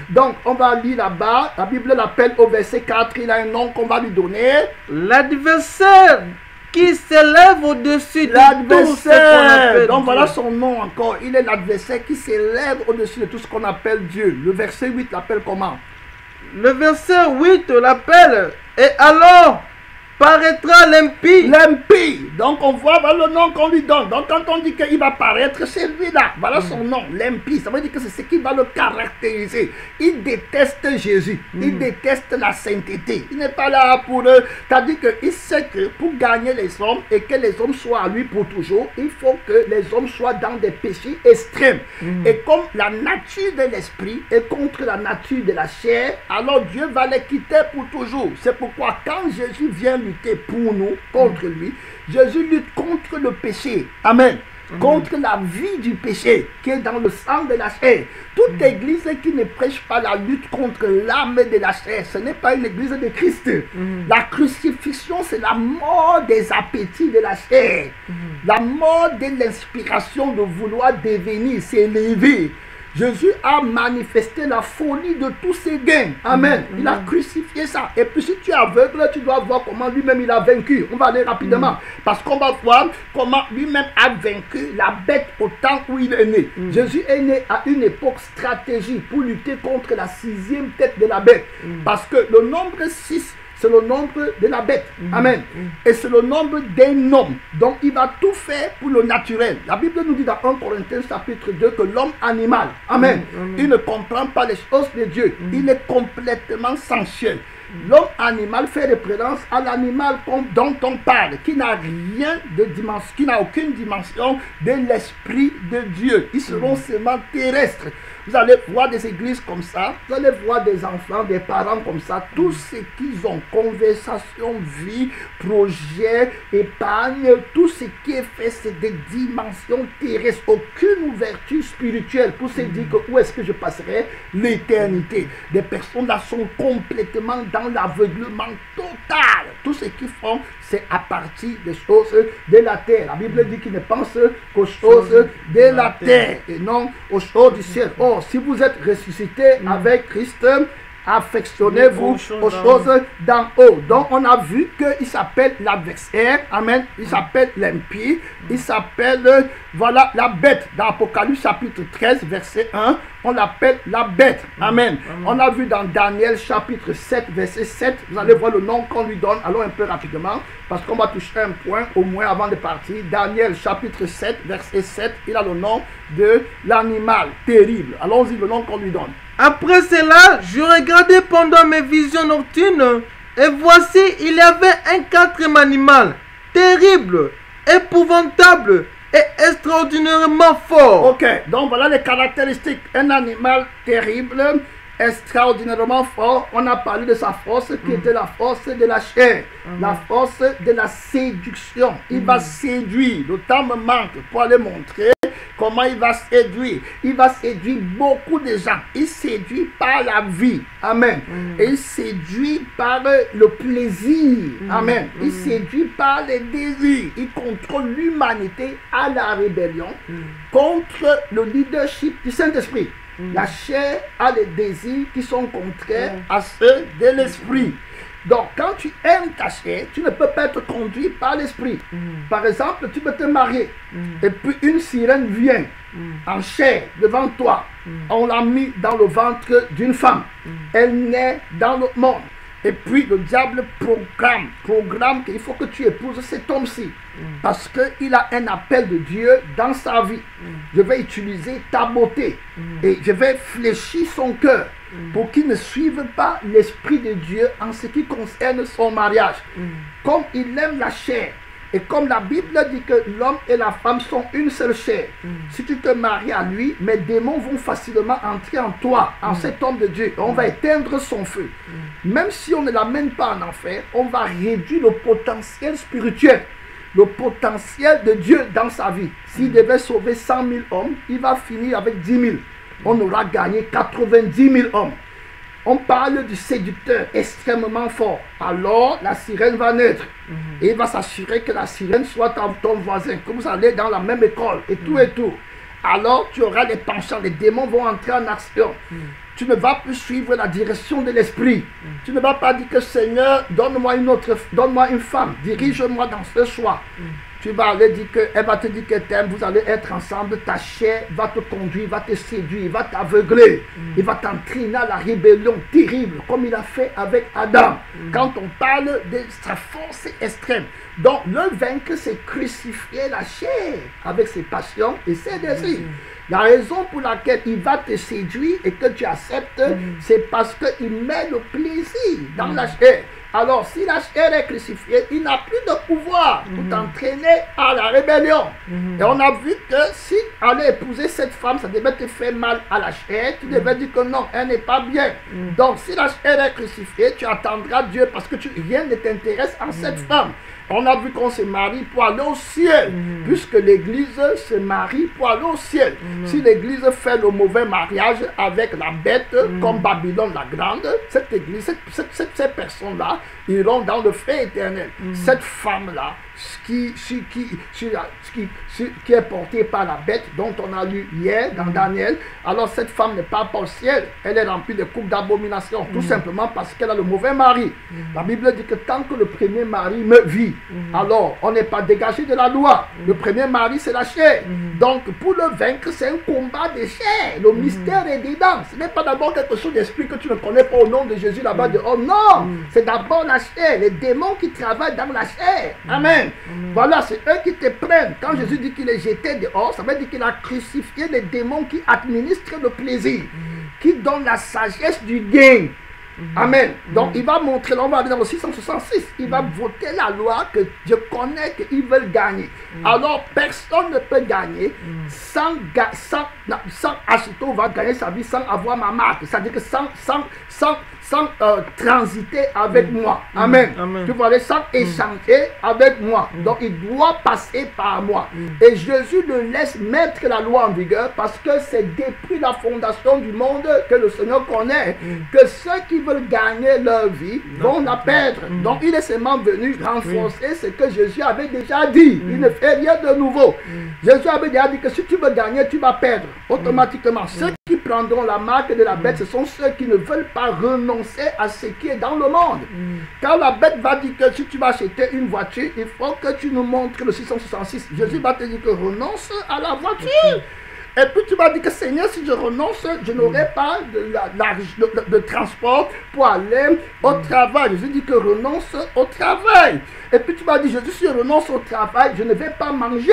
Donc, on va lire là-bas. La Bible l'appelle au verset 4. Il a un nom qu'on va lui donner. L'adversaire qui s'élève au-dessus de tout ce qu'on appelle Donc, voilà Dieu. son nom encore. Il est l'adversaire qui s'élève au-dessus de tout ce qu'on appelle Dieu. Le verset 8 l'appelle comment? Le verset 8 l'appelle. Et alors paraîtra l'impie. L'impie. Donc on voit voilà le nom qu'on lui donne. Donc quand on dit qu'il va paraître, c'est lui là. Voilà son nom, l'impie. Ça veut dire que c'est ce qui va le caractériser. Il déteste Jésus. Il déteste la sainteté. Il n'est pas là pour eux. C'est-à-dire qu'il sait que pour gagner les hommes et que les hommes soient à lui pour toujours, il faut que les hommes soient dans des péchés extrêmes. Et comme la nature de l'esprit est contre la nature de la chair, alors Dieu va les quitter pour toujours. C'est pourquoi quand Jésus vient lutter pour nous, contre lui, Jésus lutte contre le péché. Amen. Contre la vie du péché qui est dans le sang de la chair. Toute église qui ne prêche pas la lutte contre l'âme de la chair, ce n'est pas une église de Christ. La crucifixion, c'est la mort des appétits de la chair. La mort de l'inspiration de vouloir devenir, s'élever. Jésus a manifesté la folie de tous ses gains. Amen. Il a crucifié ça. Et puis si tu es aveugle, tu dois voir comment lui-même il a vaincu. On va aller rapidement. Parce qu'on va voir comment lui-même a vaincu la bête au temps où il est né. Jésus est né à une époque stratégique pour lutter contre la 6e tête de la bête. Parce que le nombre 6, c'est le nombre de la bête. Amen. Et c'est le nombre d'un homme. Donc il va tout faire pour le naturel. La Bible nous dit dans 1 Corinthiens chapitre 2 que l'homme animal, amen, il ne comprend pas les choses de Dieu. Il est complètement sensuel. L'homme animal fait référence à l'animal dont on parle, qui n'a rien de dimension, qui n'a aucune dimension de l'esprit de Dieu. Ils seront seulement terrestres. Vous allez voir des églises comme ça, vous allez voir des enfants, des parents comme ça, tout ce qu'ils ont, conversation, vie, projet, épargne, tout ce qui est fait, c'est des dimensions terrestres, aucune ouverture spirituelle pour se dire que où est-ce que je passerai l'éternité. Des personnes là sont complètement dans l'aveuglement total. Tout ce qu'ils font, c'est à partir des choses de la terre. La Bible dit qu'ils ne pensent qu'aux choses de la terre et non aux choses du ciel. Or, si vous êtes ressuscité avec Christ, affectionnez-vous aux choses d'en haut. Donc on a vu qu'il s'appelle l'adversaire, amen, il s'appelle l'impie, il s'appelle, voilà, la bête. Dans Apocalypse chapitre 13 verset 1, on l'appelle la bête, amen. On a vu dans Daniel chapitre 7 verset 7, vous allez voir le nom qu'on lui donne. Allons un peu rapidement parce qu'on va toucher un point au moins avant de partir. Daniel chapitre 7 verset 7, il a le nom de l'animal terrible. Allons-y, le nom qu'on lui donne. Après cela, je regardais pendant mes visions nocturnes, et voici, il y avait un 4e animal, terrible, épouvantable et extraordinairement fort. Ok, donc voilà les caractéristiques. Un animal terrible, extraordinairement fort. On a parlé de sa force qui était la force de la chair, la force de la séduction. Il va séduire. Le temps me manque pour aller montrer comment il va séduire. Il va séduire beaucoup de gens. Il séduit par la vie. Amen. Et il séduit par le plaisir. Amen. Il séduit par les désirs. Il contrôle l'humanité à la rébellion contre le leadership du Saint-Esprit. La chair a les désirs qui sont contraires à ceux de l'esprit. Donc, quand tu aimes ta chair, tu ne peux pas être conduit par l'esprit. Par exemple, tu peux te marier et puis une sirène vient en chair devant toi. On l'a mis dans le ventre d'une femme. Elle naît dans le monde. Et puis le diable programme qu'il faut que tu épouses cet homme-ci. Parce qu'il a un appel de Dieu dans sa vie. Je vais utiliser ta beauté. Et je vais fléchir son cœur pour qu'il ne suive pas l'esprit de Dieu en ce qui concerne son mariage. Comme il aime la chair, Et comme la Bible dit que l'homme et la femme sont une seule chair, si tu te maries à lui, mes démons vont facilement entrer en toi, en cet homme de Dieu. On va éteindre son feu. Même si on ne l'amène pas en enfer, on va réduire le potentiel spirituel, le potentiel de Dieu dans sa vie. S'il devait sauver 100 000 hommes, il va finir avec 10 000. On aura gagné 90 000 hommes. On parle du séducteur extrêmement fort. Alors, la sirène va naître. Et il va s'assurer que la sirène soit ton voisin, que vous allez dans la même école et tout et tout. Alors, tu auras des penchants, les démons vont entrer en action. Tu ne vas plus suivre la direction de l'esprit. Tu ne vas pas dire que Seigneur, donne-moi une femme, dirige-moi dans ce choix. Tu vas aller dire elle va te dire qu'elle t'aime, vous allez être ensemble, ta chair va te conduire, va te séduire, va t'aveugler. Il va t'entraîner à la rébellion terrible, comme il a fait avec Adam. Quand on parle de sa force extrême. Donc, le vaincre, c'est crucifier la chair avec ses passions et ses désirs. La raison pour laquelle il va te séduire et que tu acceptes, c'est parce qu'il met le plaisir dans la chair. Alors, si la chair est crucifiée, il n'a plus de pouvoir pour t'entraîner à la rébellion. Et on a vu que si aller épouser cette femme, ça devait te faire mal à la chair, tu devais dire que non, elle n'est pas bien. Donc, si la chair est crucifiée, tu attendras Dieu parce que rien ne t'intéresse en cette femme. On a vu qu'on se marie pour aller au ciel, puisque l'Église se marie pour aller au ciel. Si l'Église fait le mauvais mariage avec la bête, comme Babylone la grande, cette Église, ces personnes-là iront dans le feu éternel. Cette femme-là, qui est portée par la bête, dont on a lu hier dans Daniel, alors cette femme n'est pas au ciel, elle est remplie de coups d'abomination, tout simplement parce qu'elle a le mauvais mari. La Bible dit que tant que le premier mari me vit, alors on n'est pas dégagé de la loi. Le premier mari, c'est la chair. Donc pour le vaincre, c'est un combat de chair. Le mystère est dedans. Ce n'est pas d'abord quelque chose d'esprit que tu ne connais pas au nom de Jésus là-bas. Oh non, c'est d'abord la chair, les démons qui travaillent dans la chair. Amen. Voilà, c'est eux qui te prennent. Quand Jésus dit qu'il est jeté dehors, ça veut dire qu'il a crucifié les démons qui administrent le plaisir, qui donnent la sagesse du gain. Amen. Donc il va montrer, là on va aller dans le 666, il va voter la loi que Dieu connaît qu'ils veulent gagner. Alors personne ne peut gagner sans Achito va gagner sa vie sans avoir ma marque. C'est-à-dire que sans transiter avec moi. Amen. Tu vois, aller sans échanger avec moi. Donc il doit passer par moi. Et Jésus le laisse mettre la loi en vigueur parce que c'est depuis la fondation du monde que le Seigneur connaît que ceux qui veulent gagner leur vie vont la perdre. Donc il est seulement venu renforcer ce que Jésus avait déjà dit. Il ne fait rien de nouveau. Jésus avait déjà dit que si tu veux gagner, tu vas perdre automatiquement. Ceux qui prendront la marque de la bête, ce sont ceux qui ne veulent pas renoncer à ce qui est dans le monde. Quand la bête va dire que si tu vas acheter une voiture, il faut que tu nous montres le 666. Jésus va te dire que renonce à la voiture. Et puis tu vas dire que Seigneur, si je renonce, je n'aurai pas de transport pour aller au travail. Jésus dit que renonce au travail. Et puis tu vas dire, Jésus, si je renonce au travail, je ne vais pas manger.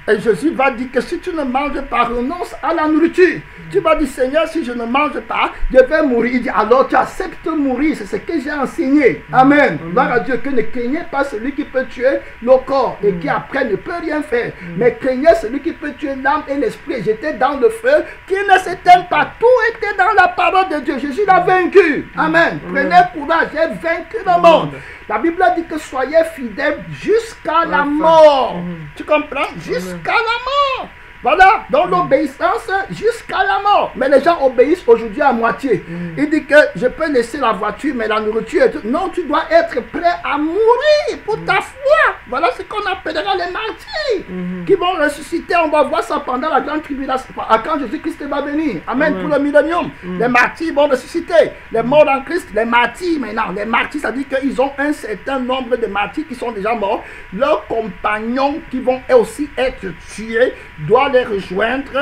Et Jésus va dire que si tu ne manges pas, renonce à la nourriture. Tu vas dire, Seigneur, si je ne mange pas, je vais mourir. Il dit, alors tu acceptes mourir. C'est ce que j'ai enseigné. Amen. Gloire à Dieu, que ne craignez pas celui qui peut tuer le corps et qui après ne peut rien faire. Mais craignez celui qui peut tuer l'âme et l'esprit. J'étais dans le feu, qui ne s'éteint pas. Tout était dans la parole de Dieu. Jésus l'a vaincu. Amen. Prenez courage, j'ai vaincu le monde. La Bible dit que soyez fidèles jusqu'à la mort. Tu comprends? Jusqu'à la mort. Voilà, dans l'obéissance jusqu'à la mort. Mais les gens obéissent aujourd'hui à moitié. Il dit que je peux laisser la voiture, mais la nourriture et tout. Non, tu dois être prêt à mourir pour ta foi. Voilà ce qu'on appellera les martyrs qui vont ressusciter. On va voir ça pendant la grande tribulation, quand Jésus-Christ va venir. Amen. Pour le millénium. Les martyrs vont ressusciter. Les morts en Christ, les martyrs maintenant. Les martyrs, ça dit qu'ils ont un certain nombre de martyrs qui sont déjà morts. Leurs compagnons qui vont aussi être tués doivent les rejoindre.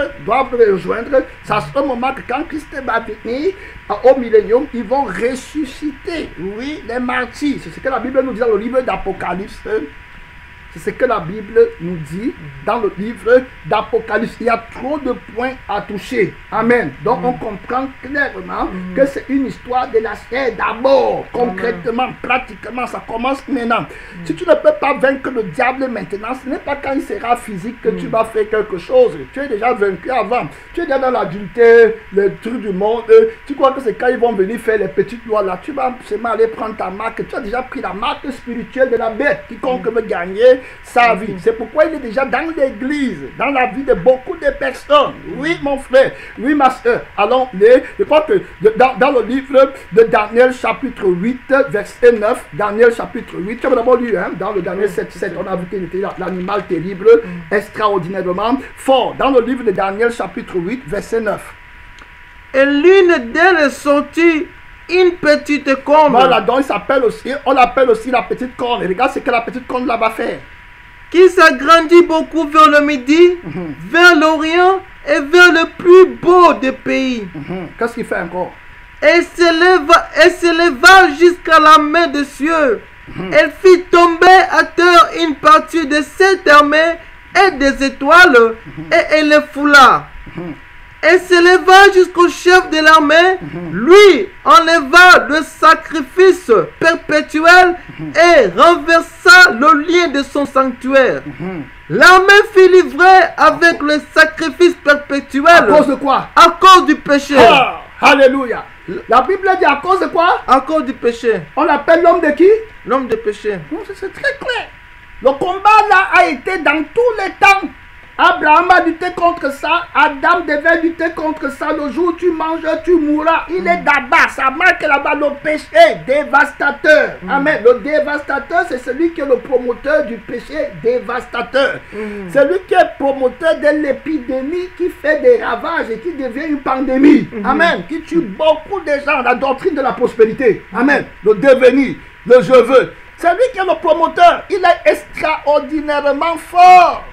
C'est à ce moment que quand Christ va venir au millénium, ils vont ressusciter. Oui, les martyrs. C'est ce que la Bible nous dit dans le livre d'Apocalypse. C'est ce que la Bible nous dit dans le livre d'Apocalypse. Il y a trop de points à toucher. Amen. Donc on comprend clairement que c'est une histoire de la chair d'abord. Concrètement, pratiquement, ça commence maintenant. Si tu ne peux pas vaincre le diable maintenant, ce n'est pas quand il sera physique que tu vas faire quelque chose. Tu es déjà vaincu avant. Tu es déjà dans l'adultère, le truc du monde. Tu crois que c'est quand ils vont venir faire les petites lois là. Tu vas seulement aller prendre ta marque. Tu as déjà pris la marque spirituelle de la bête. Quiconque veut gagner sa vie. C'est pourquoi il est déjà dans l'église, dans la vie de beaucoup de personnes. Oui, mon frère, oui, ma soeur. Allons lire. Je crois que dans le livre de Daniel, chapitre 8, verset 9, Daniel, chapitre 8, tu as d'abord lu, hein, dans le Daniel 7, on a vu qu'il était l'animal terrible, extraordinairement fort. Dans le livre de Daniel, chapitre 8, verset 9. Et l'une d'elles sortit une petite corne. Voilà, donc on l'appelle aussi la petite corne. Et regarde ce que la petite corne là va faire. Qui s'agrandit beaucoup vers le midi, vers l'Orient et vers le plus beau des pays. Qu'est-ce qu'il fait encore? Et s'éleva jusqu'à la main des cieux. Elle fit tomber à terre une partie de cette armée et des étoiles, et elle les foula. Et s'éleva jusqu'au chef de l'armée, lui enleva le sacrifice perpétuel et renversa le lien de son sanctuaire. L'armée fut livrée avec le sacrifice perpétuel. À cause de quoi? À cause du péché. Oh, alléluia. La Bible dit à cause de quoi? À cause du péché. On l'appelle l'homme de qui? L'homme de péché. C'est très clair. Le combat là a été dans tous les temps. Abraham a lutté contre ça, Adam devait lutter contre ça. Le jour où tu manges, tu mourras. Il est là-bas, ça marque là-bas le péché dévastateur. Amen. Le dévastateur, c'est celui qui est le promoteur du péché dévastateur. Celui qui est promoteur de l'épidémie qui fait des ravages et qui devient une pandémie. Amen. Qui tue beaucoup de gens. La doctrine de la prospérité. Amen. Le devenir, le je veux. C'est lui qui est le promoteur. Il est extraordinairement fort.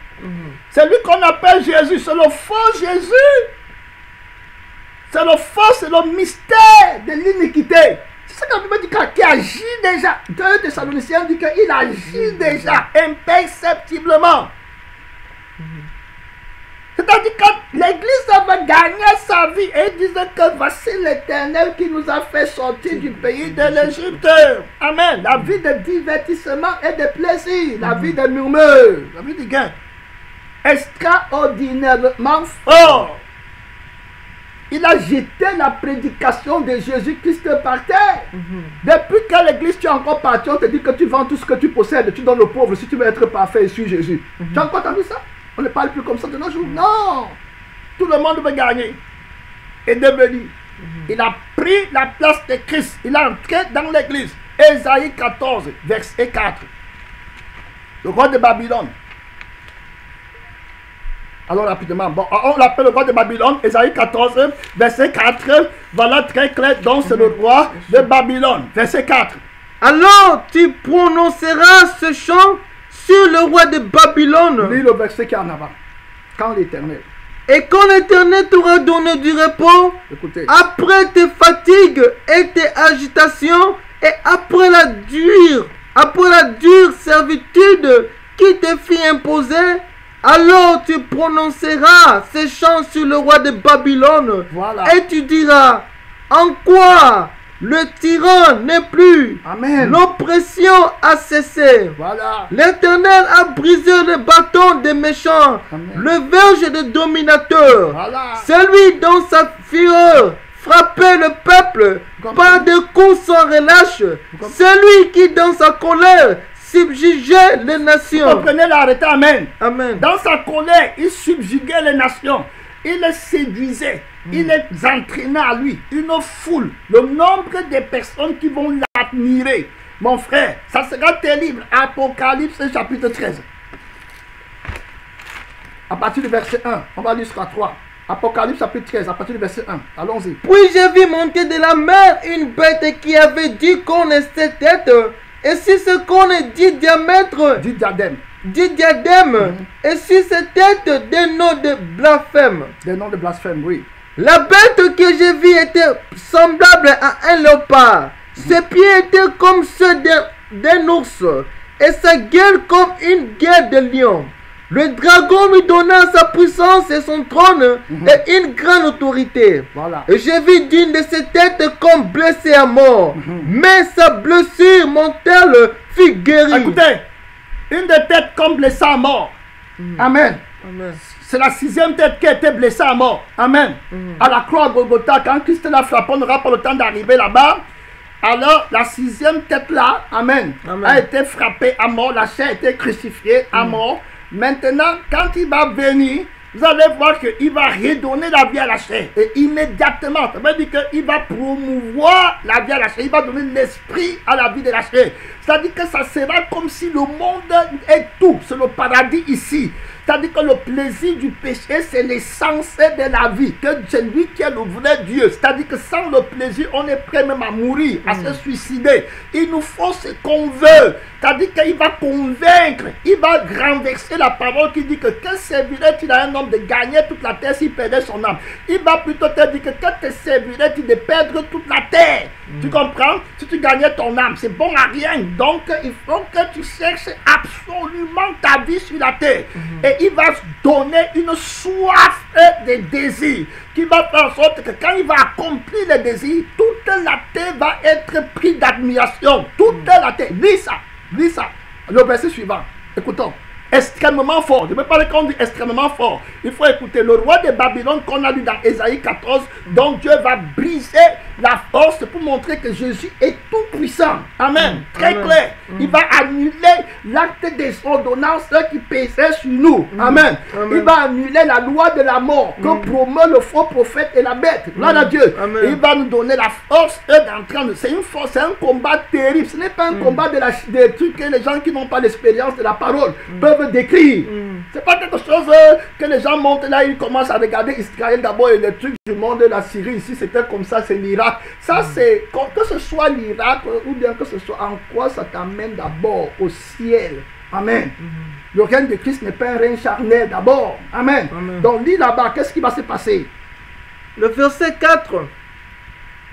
C'est lui qu'on appelle Jésus, c'est le faux Jésus. C'est le faux, c'est le mystère de l'iniquité. C'est ça que la Bible dit qu'il agit déjà. 2 Thessaloniciens dit qu'il agit déjà imperceptiblement. C'est-à-dire que l'Église avait gagné sa vie et disait que voici l'Éternel qui nous a fait sortir du pays de l'Égypte. Amen. La vie de divertissement et de plaisir. La vie de murmure. La vie de gain. Extraordinairement fort. Il a jeté la prédication de Jésus-Christ par terre. Depuis que l'église tu es encore parti, on te dit que tu vends tout ce que tu possèdes, tu donnes aux pauvres si tu veux être parfait et suivre Jésus. Tu as encore entendu ça? On ne parle plus comme ça de nos jours. Non. Tout le monde veut gagner et devenir. Il a pris la place de Christ. Il est entré dans l'église. Ésaïe 14, verset 4. Le roi de Babylone. Alors rapidement, bon, on l'appelle le roi de Babylone, Ésaïe 14, verset 4. Voilà très clair, donc c'est le roi de Babylone. Verset 4. Alors tu prononceras ce chant sur le roi de Babylone. Lis le verset qui est en avant. Quand l'Éternel. Et quand l'Éternel t'aura donné du repos, écoutez, après tes fatigues et tes agitations, et après la dure servitude qui te fit imposer, alors tu prononceras ces chants sur le roi de Babylone. Voilà. Et tu diras, en quoi le tyran n'est plus. Amen. L'oppression a cessé. Voilà. L'Éternel a brisé le bâton des méchants. Amen. Le verge des dominateurs. Voilà. Celui dont sa fureur frappait le peuple par des coups sans relâche. Celui qui dans sa colère subjuguait les nations. Vous comprenez l'arrêté, amen. Amen. Dans sa colère, il subjuguait les nations. Il les séduisait. Il les entraînait à lui. Une foule. Le nombre de personnes qui vont l'admirer. Mon frère, ça sera terrible. Apocalypse chapitre 13. À partir du verset 1. On va lire jusqu'à 3. Apocalypse chapitre 13, à partir du verset 1. Allons-y. Puis j'ai vu monter de la mer une bête qui avait 10 cornes et 7 têtes. Et sur ce corne est 10 diamètres. 10 diadèmes. 10 diadèmes. Et sur ces têtes des noms de blasphème. Des noms de blasphème, oui. La bête que j'ai vue était semblable à un léopard. Ses pieds étaient comme ceux d'un ours. et sa gueule comme une gueule de lion. Le dragon lui donna sa puissance et son trône et une grande autorité. Voilà. Et j'ai vu d'une de ses têtes comme blessée à mort. Mais sa blessure mortelle fut guérie. Écoutez, une des têtes comme blessée à mort. Amen. Amen. C'est la 6e tête qui a été blessée à mort. Amen. À la croix à Golgotha, quand Christ l'a frappé, on n'aura pas le temps d'arriver là-bas. Alors, la 6e tête là, amen, a été frappée à mort. La chair a été crucifiée à mort. Maintenant, quand il va venir, vous allez voir qu'il va redonner la vie à la chair. Et immédiatement, ça veut dire qu'il va promouvoir la vie à la chair. Il va donner l'esprit à la vie de la chair. C'est-à-dire que ça sera comme si le monde est tout. C'est le paradis ici. C'est-à-dire que le plaisir du péché, c'est l'essence de la vie. Que c'est lui qui est le vrai Dieu. C'est-à-dire que sans le plaisir, on est prêt même à mourir, à se suicider. Il nous faut ce qu'on veut. C'est-à-dire qu'il va convaincre, il va renverser la parole qui dit que servirait-il à un homme de gagner toute la terre s'il perdait son âme. Il va plutôt te dire que te servirait-il de perdre toute la terre. Tu comprends? Si tu gagnais ton âme, c'est bon à rien. Donc, il faut que tu cherches absolument ta vie sur la terre. Et il va donner une soif de désir qui va faire en sorte que quand il va accomplir les désirs, toute la terre va être prise d'admiration. Toute la terre. Lis ça. Lis ça. Le verset suivant. Écoutons. Extrêmement fort. Je ne veux pas quand on dit extrêmement fort. Il faut écouter le roi de Babylone qu'on a lu dans Ésaïe 14. Donc Dieu va briser la force pour montrer que Jésus est tout puissant. Amen. Très clair. Il va annuler l'acte des ordonnances qui pesaient sur nous. Amen. Il va annuler la loi de la mort que promeut le faux prophète et la bête. Gloire à Dieu. Il va nous donner la force d'entrer. C'est une force, c'est un combat terrible. Ce n'est pas un combat des trucs que les gens qui n'ont pas l'expérience de la parole peuvent décrire. C'est pas quelque chose que les gens montent là, ils commencent à regarder Israël d'abord et les trucs du monde de la Syrie ici, c'était comme ça, c'est l'Irak. Ça c'est, que ce soit l'Irak ou bien que ce soit en quoi ça t'amène d'abord au ciel. Amen. Le règne de Christ n'est pas un règne charnel d'abord. Amen. Donc lis là-bas, qu'est-ce qui va se passer? Le verset 4.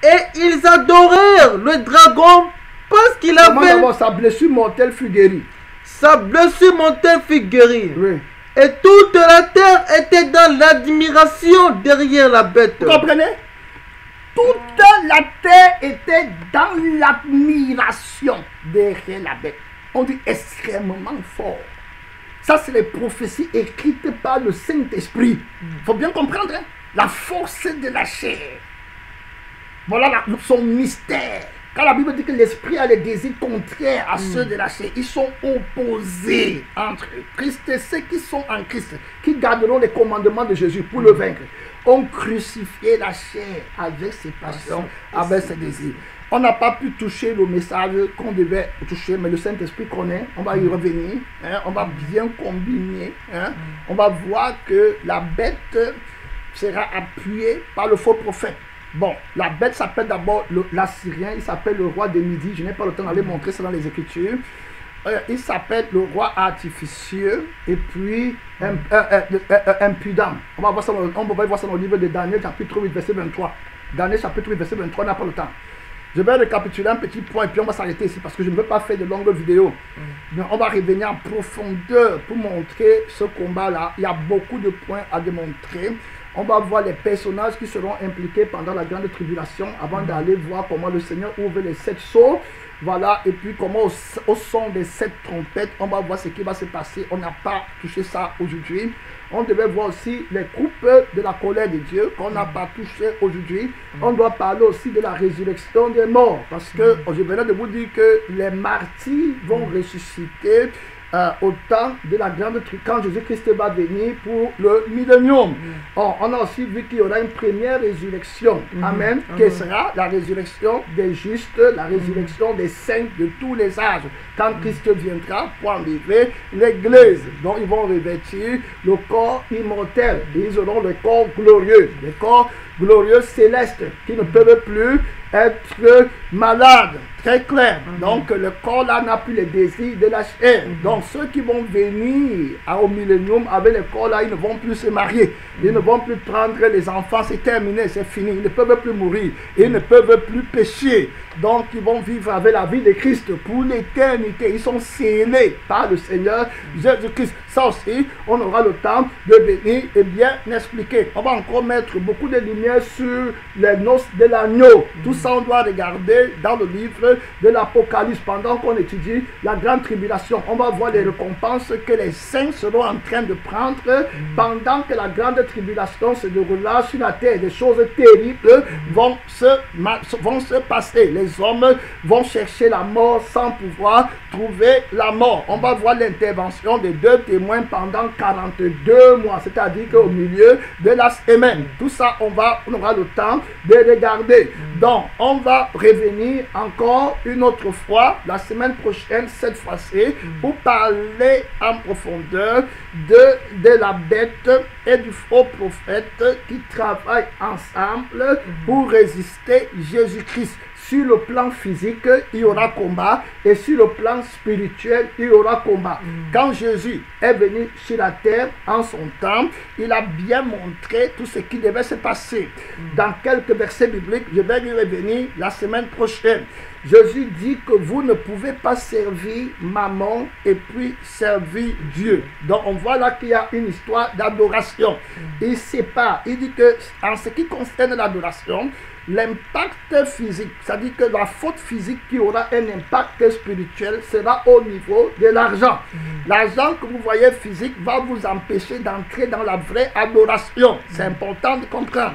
Et ils adorèrent le dragon parce qu'il avait... Sa blessure mortelle fut guérie. Sa blessure mortelle fut guérie. Oui. Et toute la terre était dans l'admiration derrière la bête. Vous comprenez? Toute la terre était dans l'admiration derrière la bête. On dit extrêmement fort. Ça, c'est les prophéties écrites par le Saint-Esprit. Il faut bien comprendre, hein? La force de la chair. Voilà son mystère. Quand la Bible dit que l'esprit a les désirs contraires à ceux de la chair, ils sont opposés entre Christ et ceux qui sont en Christ, qui garderont les commandements de Jésus pour le vaincre, ont crucifié la chair avec ses passions, avec ses désirs. On n'a pas pu toucher le message qu'on devait toucher, mais le Saint-Esprit connaît, on va y revenir, hein, on va bien combiner, hein, on va voir que la bête sera appuyée par le faux prophète. Bon, la bête s'appelle d'abord l'Assyrien, il s'appelle le roi des Midi. Je n'ai pas le temps d'aller montrer ça dans les Écritures. Il s'appelle le roi artificieux et puis impudent. On va voir ça dans le livre de Daniel, chapitre 8, verset 23. Daniel, chapitre 8, verset 23, on n'a pas le temps. Je vais récapituler un petit point et puis on va s'arrêter ici parce que je ne veux pas faire de longues vidéos. Mais on va revenir en profondeur pour montrer ce combat-là. Il y a beaucoup de points à démontrer. On va voir les personnages qui seront impliqués pendant la grande tribulation avant d'aller voir comment le Seigneur ouvre les 7 sceaux. Voilà, et puis comment au son des 7 trompettes, on va voir ce qui va se passer. On n'a pas touché ça aujourd'hui. On devait voir aussi les coupes de la colère de Dieu qu'on n'a pas touché aujourd'hui. On doit parler aussi de la résurrection des morts. Parce que je venais de vous dire que les martyrs vont ressusciter au temps de la grande tribulation, quand Jésus-Christ va venir pour le millénium. On a aussi vu qu'il y aura une première résurrection. Amen. Qui sera la résurrection des justes, la résurrection des saints de tous les âges. Quand Christ viendra pour enlever l'Église. Donc ils vont revêtir le corps immortel. Et ils auront le corps glorieux. Les corps glorieux célestes qui ne peuvent plus être malades. Très clair. Donc le corps là n'a plus les désirs de la chair. Donc ceux qui vont venir au millénium avec le corps là, ils ne vont plus se marier. Ils ne vont plus prendre les enfants. C'est terminé, c'est fini. Ils ne peuvent plus mourir. Ils ne peuvent plus pécher. donc ils vont vivre avec la vie de Christ pour l'éternité. Ils sont scellés par le Seigneur Jésus-Christ. Ça aussi, on aura le temps de venir et bien expliquer. On va encore mettre beaucoup de lumière sur les noces de l'agneau. Tout ça, on doit regarder dans le livre de l'Apocalypse. Pendant qu'on étudie la grande tribulation, on va voir les récompenses que les saints seront en train de prendre pendant que la grande tribulation se déroulera sur la terre. Des choses terribles vont se passer. Les hommes vont chercher la mort sans pouvoir trouver la mort. On va voir l'intervention des deux témoins pendant 42 mois, c'est-à-dire qu'au milieu de la semaine. Tout ça, on aura le temps de regarder. Donc, on va revenir encore une autre fois, la semaine prochaine, cette fois-ci, pour parler en profondeur de la bête et du faux prophète qui travaillent ensemble pour résister Jésus-Christ. Sur le plan physique, il y aura combat, et sur le plan spirituel, il y aura combat. Quand Jésus est venu sur la terre en son temps, il a bien montré tout ce qui devait se passer. Dans quelques versets bibliques, je vais y revenir la semaine prochaine. Jésus dit que vous ne pouvez pas servir maman et puis servir Dieu. Donc on voit là qu'il y a une histoire d'adoration. Il sépare, il dit que en ce qui concerne l'adoration, l'impact physique, c'est-à-dire que la faute physique qui aura un impact spirituel sera au niveau de l'argent. L'argent que vous voyez physique va vous empêcher d'entrer dans la vraie adoration. C'est important de comprendre.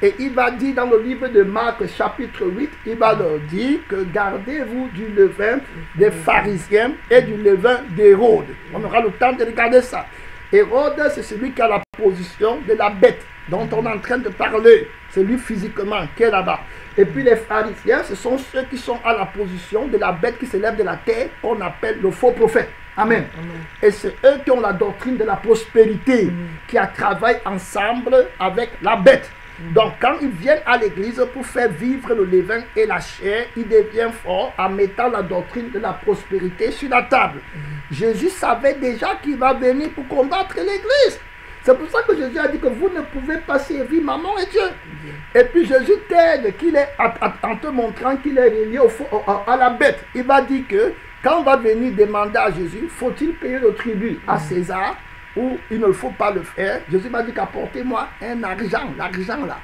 Et il va dire dans le livre de Marc chapitre 8, il va leur dire que gardez-vous du levain des pharisiens et du levain d'Hérode. On aura le temps de regarder ça. Hérode, c'est celui qui a la position de la bête dont on est en train de parler. C'est lui physiquement qui est là-bas. Et puis les pharisiens, ce sont ceux qui sont à la position de la bête qui s'élève de la terre, qu'on appelle le faux prophète. Amen. Et c'est eux qui ont la doctrine de la prospérité, qui travaillent ensemble avec la bête. Donc quand ils viennent à l'église pour faire vivre le levain et la chair, ils deviennent forts en mettant la doctrine de la prospérité sur la table. Jésus savait déjà qu'il va venir pour combattre l'église. C'est pour ça que Jésus a dit que vous ne pouvez pas servir maman et Dieu. Et puis Jésus t'aide qu'il est, en te montrant qu'il est relié à la bête. Il va dire que quand on va venir demander à Jésus, faut-il payer le tribut à César ou il ne faut pas le faire? Jésus m'a dit qu'apportez-moi un argent, l'argent là.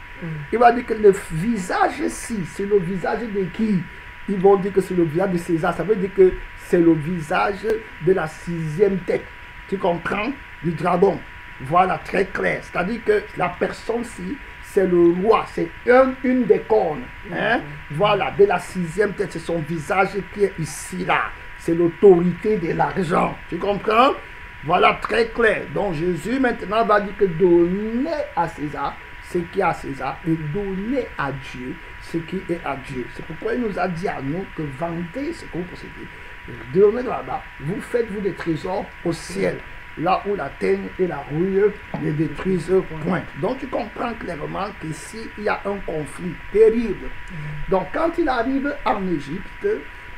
Il va dire que le visage-ci, c'est le visage de qui? Ils vont dire que c'est le visage de César. Ça veut dire que c'est le visage de la 6e tête. Tu comprends? Du dragon. Voilà, très clair. C'est-à-dire que la personne-ci, c'est le roi, c'est une des cornes. Hein? Voilà, de la 6e tête, c'est son visage qui est ici, là. C'est l'autorité de l'argent. Tu comprends? Voilà, très clair. Donc Jésus maintenant va dire que donner à César ce qui est à César et donner à Dieu ce qui est à Dieu. C'est pourquoi il nous a dit à nous que vendez ce que vous possédez. Donnez là-bas, vous faites-vous des trésors au ciel, là où la teigne et la rouille ne détruisent point. Donc tu comprends clairement qu'ici, il y a un conflit terrible. Donc quand il arrive en Égypte,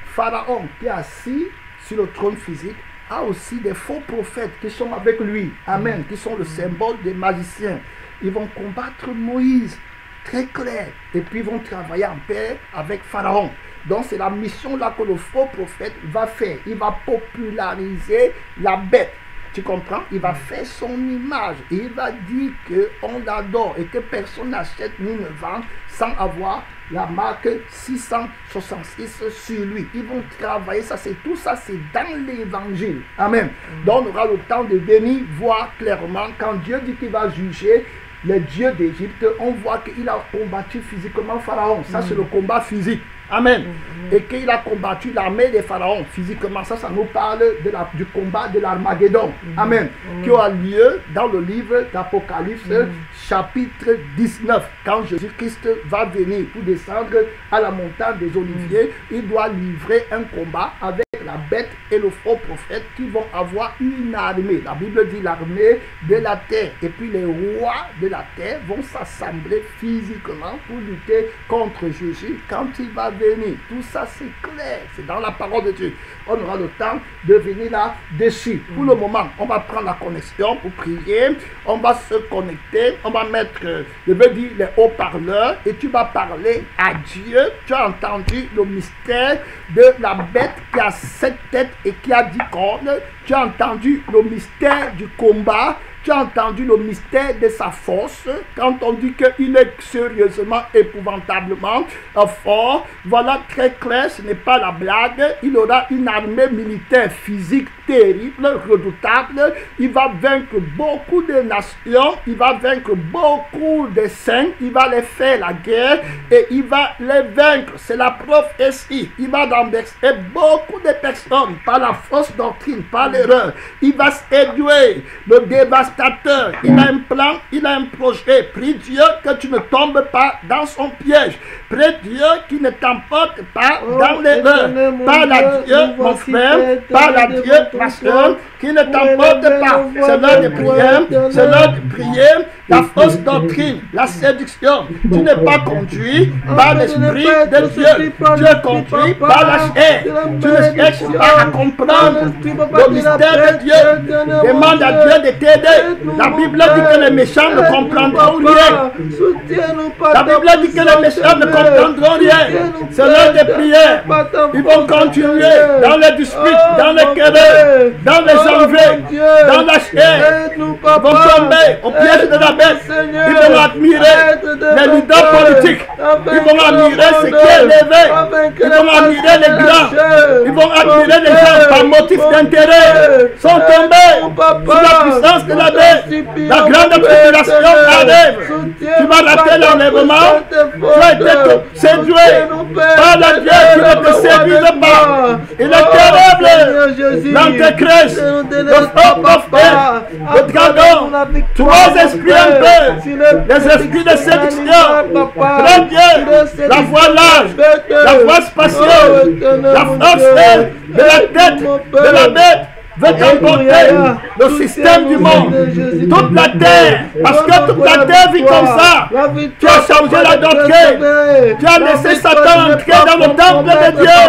Pharaon qui est assis sur le trône physique a aussi des faux prophètes qui sont avec lui. Amen. Qui sont le symbole des magiciens. Ils vont combattre Moïse. Très clair. Et puis ils vont travailler en paix avec Pharaon. Donc c'est la mission là que le faux prophète va faire. Il va populariser la bête. Tu comprends? Il va faire son image. Et il va dire qu'on l'adore et que personne n'achète ni ne vend sans avoir la marque 666 sur lui. Ils vont travailler ça. C'est tout ça, c'est dans l'évangile. Amen. Donc on aura le temps de venir voir clairement quand Dieu dit qu'il va juger les dieux d'Égypte. On voit qu'il a combattu physiquement Pharaon. Ça c'est le combat physique. Amen. Et qu'il a combattu l'armée des pharaons physiquement. Ça nous parle du combat de l'Armageddon. Amen. Qui aura lieu dans le livre d'Apocalypse, chapitre 19. Quand Jésus-Christ va venir pour descendre à la montagne des Oliviers, il doit livrer un combat avec la bête et le faux prophète qui vont avoir une armée. La Bible dit l'armée de la terre. Et puis les rois de la terre vont s'assembler physiquement pour lutter contre Jésus quand il va venir. Tout ça c'est clair, c'est dans la parole de Dieu. On aura le temps de venir là-dessus. Pour le moment, on va prendre la connexion pour prier. On va se connecter. On va mettre, je veux dire, les haut-parleurs. Et tu vas parler à Dieu. Tu as entendu le mystère de la bête qui a 7 têtes et qui a 10 cornes. Tu as entendu le mystère du combat. Tu as entendu le mystère de sa force. Quand on dit qu'il est sérieusement, épouvantablement fort, voilà très clair, ce n'est pas la blague. Il aura une armée militaire physique terrible, redoutable. Il va vaincre beaucoup de nations. Il va vaincre beaucoup de saints. Il va les faire la guerre et il va les vaincre. C'est la prophétie. Il va renverser beaucoup de personnes par la fausse doctrine, par l'erreur. Il va séduire le dévastateur. Il a un plan, il a un projet. Prie Dieu que tu ne tombes pas dans son piège. Prie Dieu qui ne t'emporte pas dans l'erreur. Parle à Dieu, mon frère. Parle à Dieu, ma soeur, qui ne t'emporte pas. C'est l'heure de prière. C'est l'heure de prier. La fausse doctrine, la séduction. Tu n'es pas conduit par l'esprit de Dieu. Tu es conduit par la chair. Tu ne cherches pas à comprendre le mystère de Dieu. Demande à Dieu de t'aider. La Bible dit que les méchants ne comprendront rien. La Bible dit que les méchants ne comprendront rien. C'est l'heure de prière. Ils vont continuer dans les disputes, dans les querelles, dans les envies, dans la chair. Ils vont tomber au piège de la bête. Ils vont admirer les leaders politiques. Ils vont admirer ce qui est élevé. Ils vont admirer les grands. Ils vont admirer les gens par motif d'intérêt. Sont tombés sous la puissance de la bête. La grande tribulation arrive. Tu vas rater l'enlèvement. Tu as été séduit par la Dieu qui ne te séduise pas. Il est terrible. L'antéchrist, le faux prophète, le dragon, 3 esprits un peu, les esprits de séduction. Très bien. La voie large, la voie spatieuse, la force de la tête de la bête veut emporter le système du monde, toute la terre, parce que toute la terre vit comme ça. Tu as changé la doctrine, tu as laissé Satan entrer dans le temple de Dieu.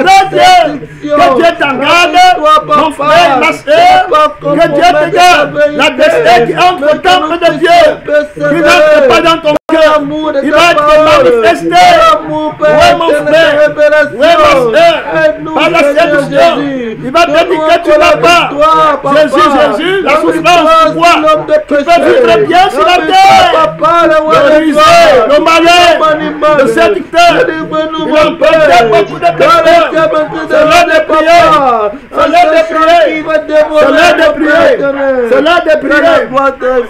Très bien, que Dieu t'en garde, mon frère, ma soeur, que Dieu te garde. La destin qui entre au temple de Dieu, qui n'entre pas dans ton cœur, il va être manifesté. Oui, mon frère, oui, ma soeur, par la séduction, il va te dire que tu n'as pas. Jésus, la souffrance, quoi? Tu peux vivre bien sur la terre. Le rusé, le malin, le séducteur, il a emporté beaucoup de personnes. C'est l'heure de prier. C'est l'heure de prier. C'est l'heure de prier. C'est l'heure de prier.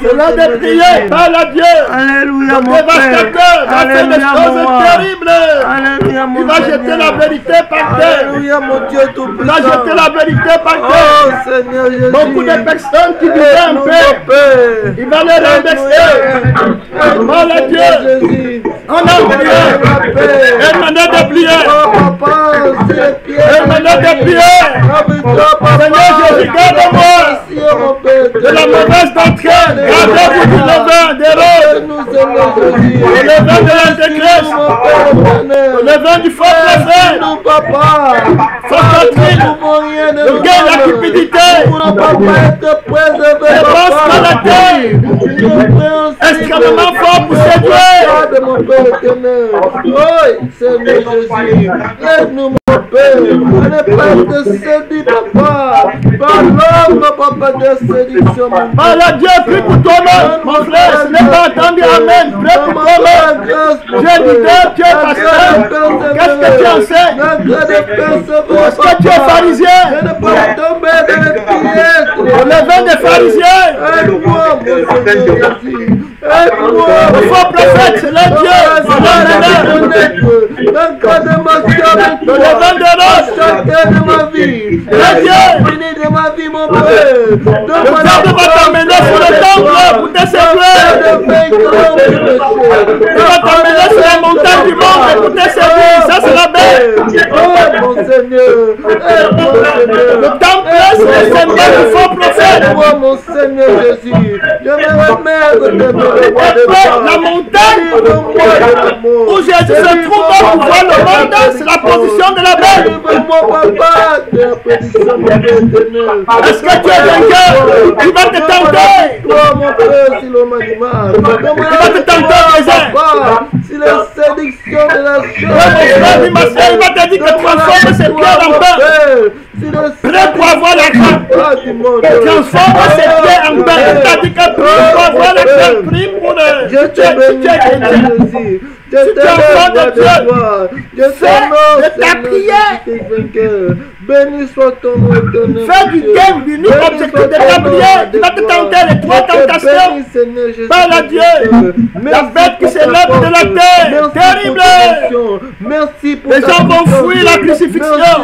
C'est l'heure de prier. Parle à Dieu. Alléluia, mon Dévastateur va faire des choses terribles. Alléluia, mon Il va jeter la vérité par terre. Alléluia, mon Dieu tout Il va jeter la vérité par terre. Oh Seigneur Jésus. Beaucoup de personnes qui vivaient un peu, il va les renverser. Parle à Dieu. On a prié. Elle m'a donné de prier. Elle m'a donné de prier. Seigneur Jésus, garde-moi de la mauvaise doctrine. Gardez-vous du levain des roses. Le levain de l'antéchrist. Le levain du faux prophète. Fausse doctrine. Le gain de la cupidité. Les grosses maladies. Extrêmement fort pour séduire. Seigneur Jésus, aide-nous, mon Père, à ne pas être séduit, papa, par l'homme, papa, de séduction, mon Père. Par la Dieu, prie pour toi-même, mon frère, ce n'est pas entendu, amen, prie pour toi-même. J'ai dit, Dieu est pasteur, qu'est-ce que tu enseignes? Est-ce que tu es pharisien? Je ne peux pas tomber dans les pièges. Le levain des pharisiens. Aide-moi, mon Seigneur Jésus. Aide-moi. Le faux prophète, c'est le Dieu, c'est le levain de l'autre. De ma vie, Le Dieu. fini de ma vie, mon Père. Le diable va t'emmener sur le temple pour te séduire. Il va t'emmener sur la montagne du monde pour te séduire. Ça, c'est la bête. Oh, mon Seigneur, Le temple, c'est le symbole du faux prophète. Toi, mon Seigneur Jésus, je me remets de t'aimer, le roi des rois. La montagne où Jésus se trouve pour voir le monde, c'est la position de la bête. Mon papa, de la prédiction, mon éternel. Est-ce que tu es vainqueur? Il va te tenter. Toi, mon frère, si l'homme animal. Il va te tenter, papa, si la séduction de la il va te dire que transforme ses pierres en pain. Prêt pour avoir la grâce. Transforme ses pierres en pain. Il t'a dit que prêt pour avoir la grâce. Prie pour le. Je te bénis, Jésus. Je te de ta prière. Béni soit ton nom éternel. Fais du thème, l'unique objectif de ta prière. Il va te tenter les trois tentations. Par la Dieu, la bête qui s'élève de la terre. Terrible. Merci pour les gens vont fuir la crucifixion.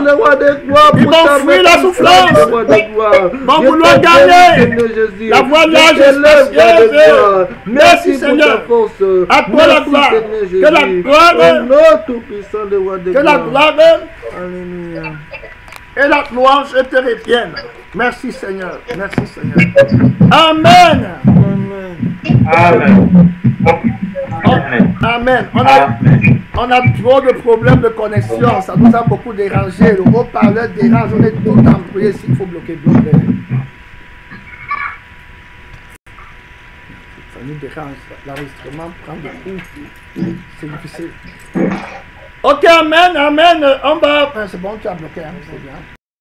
Ils vont fuir la souffrance. Ils vont vouloir gagner la voie large et spacieuse. Merci Seigneur. À toi la gloire. Que la gloire, Alléluia. Et la louange te revienne. Merci Seigneur. Merci Seigneur. Amen. Amen. Amen. On a trop de problèmes de connexion. Ça nous a beaucoup dérangé. Le haut-parleur dérange. On est tout embrouillé. S'il faut bloquer. Ça nous dérange. L'enregistrement prend des coups. C'est difficile. Ok, amen, amen. On va. C'est bon, tu as bloqué, hein, c'est bien.